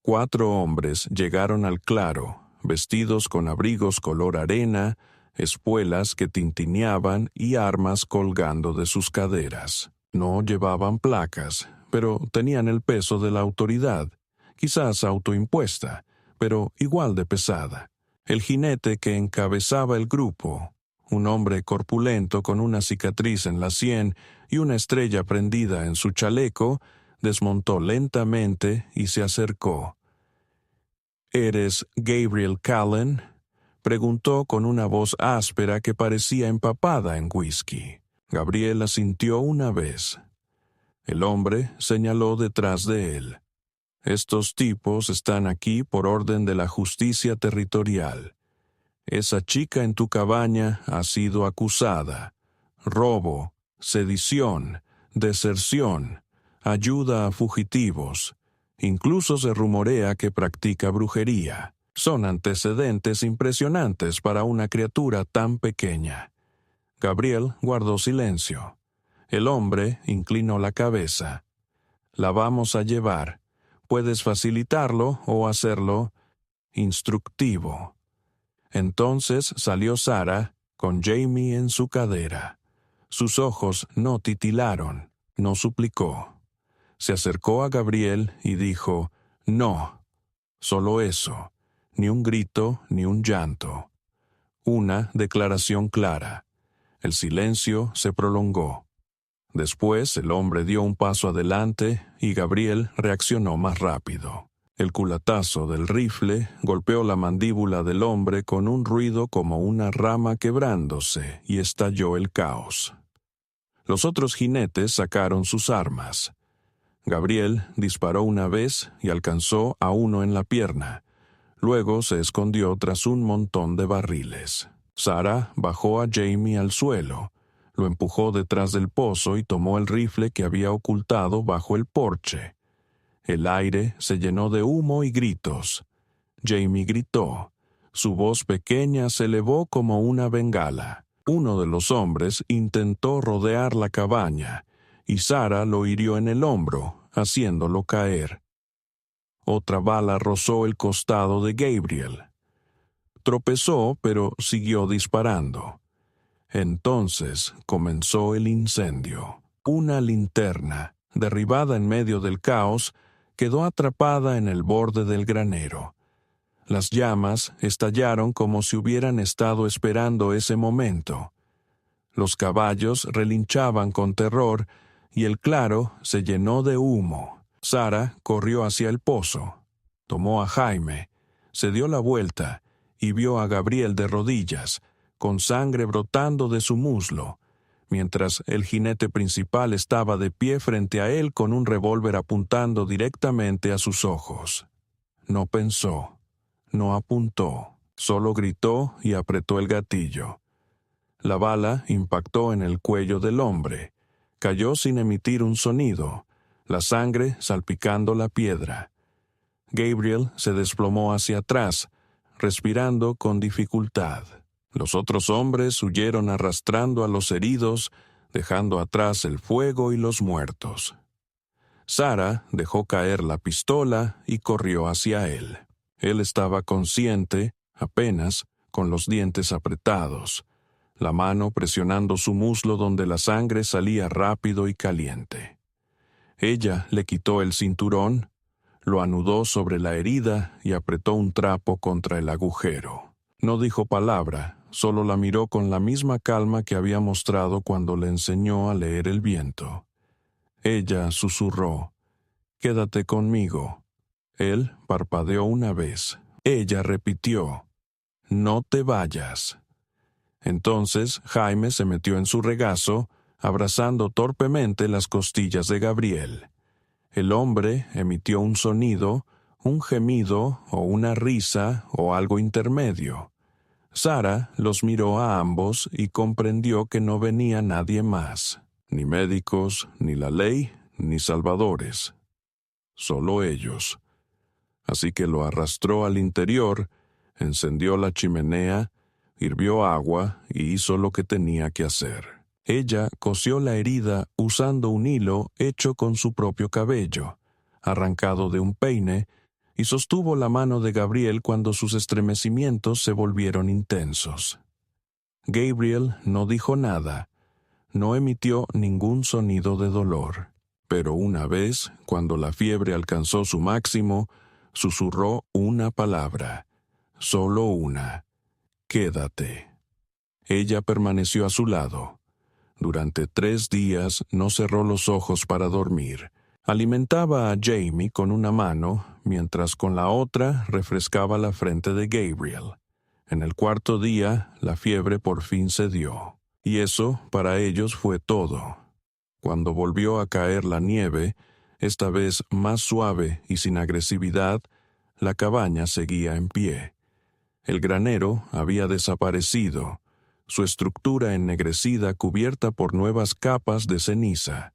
4 hombres llegaron al claro, vestidos con abrigos color arena, espuelas que tintineaban y armas colgando de sus caderas. No llevaban placas, pero tenían el peso de la autoridad, quizás autoimpuesta, pero igual de pesada. El jinete que encabezaba el grupo, un hombre corpulento con una cicatriz en la sien y una estrella prendida en su chaleco, desmontó lentamente y se acercó. —¿Eres Gabriel Callen? —preguntó con una voz áspera que parecía empapada en whisky. Gabriel asintió una vez. El hombre señaló detrás de él. —Estos tipos están aquí por orden de la justicia territorial. Esa chica en tu cabaña ha sido acusada. Robo, sedición, deserción, ayuda a fugitivos. Incluso se rumorea que practica brujería. Son antecedentes impresionantes para una criatura tan pequeña. Gabriel guardó silencio. El hombre inclinó la cabeza. La vamos a llevar. Puedes facilitarlo o hacerlo instructivo. Entonces salió Sara, con Jamie en su cadera. Sus ojos no titilaron, no suplicó. Se acercó a Gabriel y dijo, «No, solo eso, ni un grito, ni un llanto». Una declaración clara. El silencio se prolongó. Después el hombre dio un paso adelante y Gabriel reaccionó más rápido. El culatazo del rifle golpeó la mandíbula del hombre con un ruido como una rama quebrándose y estalló el caos. Los otros jinetes sacaron sus armas. Gabriel disparó una vez y alcanzó a uno en la pierna. Luego se escondió tras un montón de barriles. Sara bajó a Jamie al suelo, lo empujó detrás del pozo y tomó el rifle que había ocultado bajo el porche. El aire se llenó de humo y gritos. Jamie gritó. Su voz pequeña se elevó como una bengala. Uno de los hombres intentó rodear la cabaña, y Sara lo hirió en el hombro, haciéndolo caer. Otra bala rozó el costado de Gabriel. Tropezó, pero siguió disparando. Entonces comenzó el incendio. Una linterna, derribada en medio del caos, quedó atrapada en el borde del granero. Las llamas estallaron como si hubieran estado esperando ese momento. Los caballos relinchaban con terror y el claro se llenó de humo. Sara corrió hacia el pozo. Tomó a Jaime, se dio la vuelta y vio a Gabriel de rodillas, con sangre brotando de su muslo, mientras el jinete principal estaba de pie frente a él con un revólver apuntando directamente a sus ojos. No pensó, no apuntó, solo gritó y apretó el gatillo. La bala impactó en el cuello del hombre, cayó sin emitir un sonido, la sangre salpicando la piedra. Gabriel se desplomó hacia atrás, respirando con dificultad. Los otros hombres huyeron arrastrando a los heridos, dejando atrás el fuego y los muertos. Sara dejó caer la pistola y corrió hacia él. Él estaba consciente, apenas, con los dientes apretados, la mano presionando su muslo donde la sangre salía rápido y caliente. Ella le quitó el cinturón, lo anudó sobre la herida y apretó un trapo contra el agujero. No dijo palabra, solo la miró con la misma calma que había mostrado cuando le enseñó a leer el viento. Ella susurró, «Quédate conmigo». Él parpadeó una vez. Ella repitió, «No te vayas». Entonces Jaime se metió en su regazo, abrazando torpemente las costillas de Gabriel. El hombre emitió un sonido, un gemido o una risa o algo intermedio. Sara los miró a ambos y comprendió que no venía nadie más, ni médicos, ni la ley, ni salvadores. Solo ellos. Así que lo arrastró al interior, encendió la chimenea, hirvió agua y hizo lo que tenía que hacer. Ella cosió la herida usando un hilo hecho con su propio cabello, arrancado de un peine, y sostuvo la mano de Gabriel cuando sus estremecimientos se volvieron intensos. Gabriel no dijo nada, no emitió ningún sonido de dolor. Pero una vez, cuando la fiebre alcanzó su máximo, susurró una palabra, solo una: «Quédate». Ella permaneció a su lado. Durante 3 días no cerró los ojos para dormir. Alimentaba a Jamie con una mano, mientras con la otra refrescaba la frente de Gabriel. En el 4.º día, la fiebre por fin cedió. Y eso, para ellos, fue todo. Cuando volvió a caer la nieve, esta vez más suave y sin agresividad, la cabaña seguía en pie. El granero había desaparecido, su estructura ennegrecida cubierta por nuevas capas de ceniza.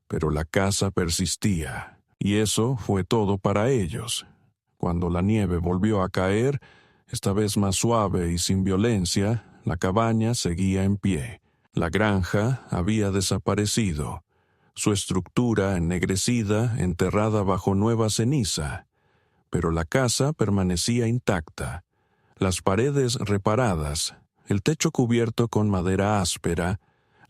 Pero la casa persistía, y eso fue todo para ellos. Cuando la nieve volvió a caer, esta vez más suave y sin violencia, la cabaña seguía en pie. La granja había desaparecido, su estructura ennegrecida enterrada bajo nueva ceniza. Pero la casa permanecía intacta, las paredes reparadas, el techo cubierto con madera áspera,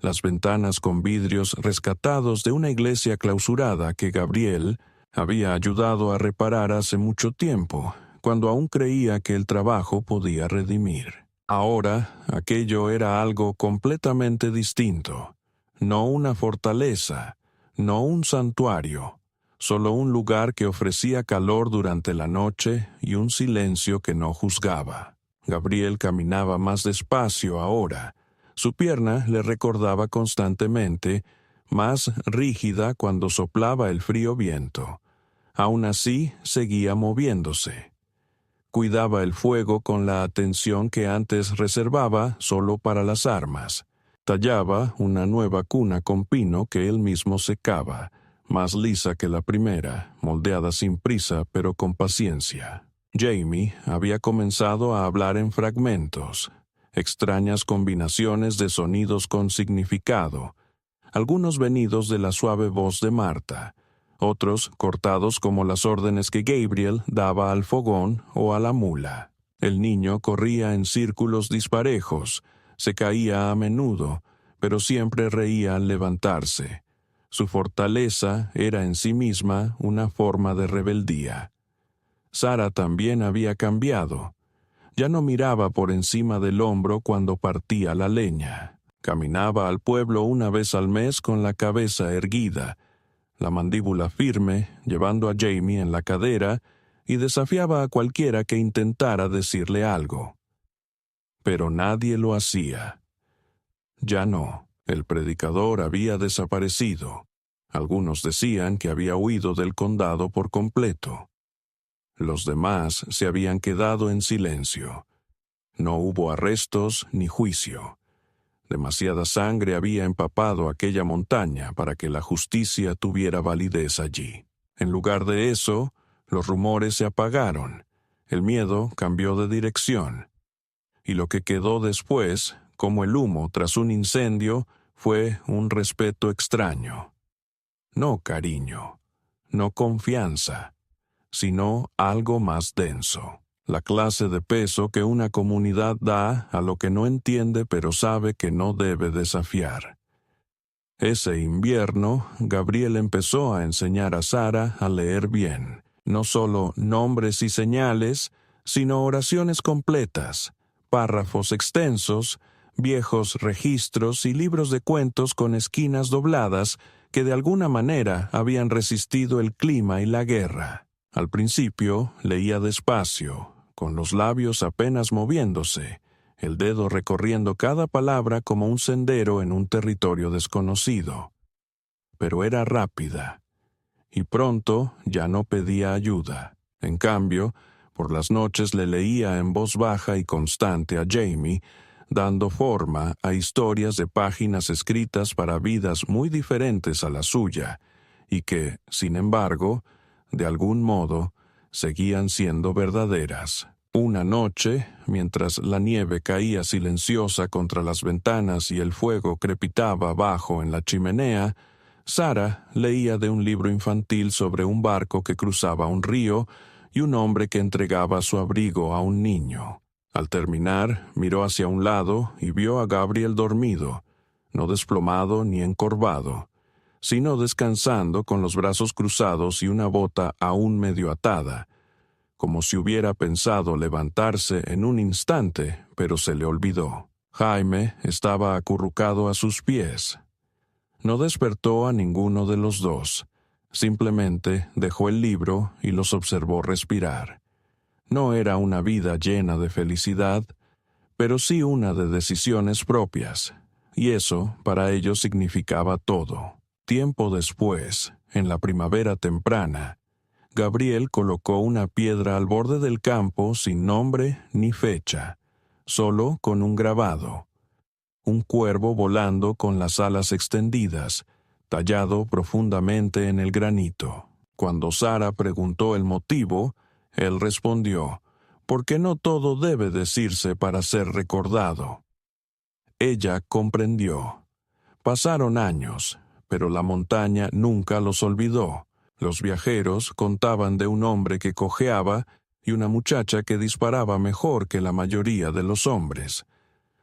las ventanas con vidrios rescatados de una iglesia clausurada que Gabriel había ayudado a reparar hace mucho tiempo, cuando aún creía que el trabajo podía redimir. Ahora, aquello era algo completamente distinto. No una fortaleza, no un santuario, solo un lugar que ofrecía calor durante la noche y un silencio que no juzgaba. Gabriel caminaba más despacio ahora. Su pierna le recordaba constantemente, más rígida cuando soplaba el frío viento. Aún así, seguía moviéndose. Cuidaba el fuego con la atención que antes reservaba solo para las armas. Tallaba una nueva cuna con pino que él mismo secaba, más lisa que la primera, moldeada sin prisa pero con paciencia. Jamie había comenzado a hablar en fragmentos, extrañas combinaciones de sonidos con significado, algunos venidos de la suave voz de Marta, otros cortados como las órdenes que Gabriel daba al fogón o a la mula. El niño corría en círculos disparejos, se caía a menudo, pero siempre reía al levantarse. Su fortaleza era en sí misma una forma de rebeldía. Sara también había cambiado. Ya no miraba por encima del hombro cuando partía la leña. Caminaba al pueblo una vez al mes con la cabeza erguida, la mandíbula firme, llevando a Jamie en la cadera, y desafiaba a cualquiera que intentara decirle algo. Pero nadie lo hacía. Ya no, el predicador había desaparecido. Algunos decían que había huido del condado por completo. Los demás se habían quedado en silencio. No hubo arrestos ni juicio. Demasiada sangre había empapado aquella montaña para que la justicia tuviera validez allí. En lugar de eso, los rumores se apagaron, el miedo cambió de dirección, y lo que quedó después, como el humo tras un incendio, fue un respeto extraño. No cariño, no confianza, sino algo más denso. La clase de peso que una comunidad da a lo que no entiende pero sabe que no debe desafiar. Ese invierno, Gabriel empezó a enseñar a Sara a leer bien, no solo nombres y señales, sino oraciones completas, párrafos extensos, viejos registros y libros de cuentos con esquinas dobladas que de alguna manera habían resistido el clima y la guerra. Al principio leía despacio, con los labios apenas moviéndose, el dedo recorriendo cada palabra como un sendero en un territorio desconocido. Pero era rápida, y pronto ya no pedía ayuda. En cambio, por las noches le leía en voz baja y constante a Jamie, dando forma a historias de páginas escritas para vidas muy diferentes a la suya, y que, sin embargo, de algún modo, seguían siendo verdaderas. Una noche, mientras la nieve caía silenciosa contra las ventanas y el fuego crepitaba abajo en la chimenea, Sara leía de un libro infantil sobre un barco que cruzaba un río y un hombre que entregaba su abrigo a un niño. Al terminar, miró hacia un lado y vio a Gabriel dormido, no desplomado ni encorvado, sino descansando con los brazos cruzados y una bota aún medio atada, como si hubiera pensado levantarse en un instante, pero se le olvidó. Jaime estaba acurrucado a sus pies. No despertó a ninguno de los dos. Simplemente dejó el libro y los observó respirar. No era una vida llena de felicidad, pero sí una de decisiones propias, y eso para ellos significaba todo. Tiempo después, en la primavera temprana, Gabriel colocó una piedra al borde del campo sin nombre ni fecha, solo con un grabado. Un cuervo volando con las alas extendidas, tallado profundamente en el granito. Cuando Sara preguntó el motivo, él respondió, «Porque no todo debe decirse para ser recordado». Ella comprendió. Pasaron años, pero la montaña nunca los olvidó. Los viajeros contaban de un hombre que cojeaba y una muchacha que disparaba mejor que la mayoría de los hombres.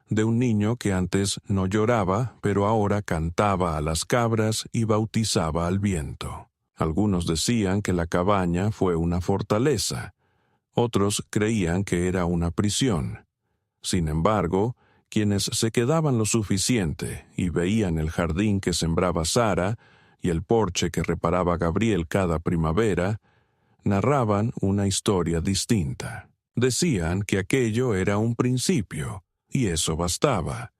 De un niño que antes no lloraba, pero ahora cantaba a las cabras y bautizaba al viento. Algunos decían que la cabaña fue una fortaleza. Otros creían que era una prisión. Sin embargo, quienes se quedaban lo suficiente y veían el jardín que sembraba Sara y el porche que reparaba Gabriel cada primavera, narraban una historia distinta. Decían que aquello era un principio, y eso bastaba.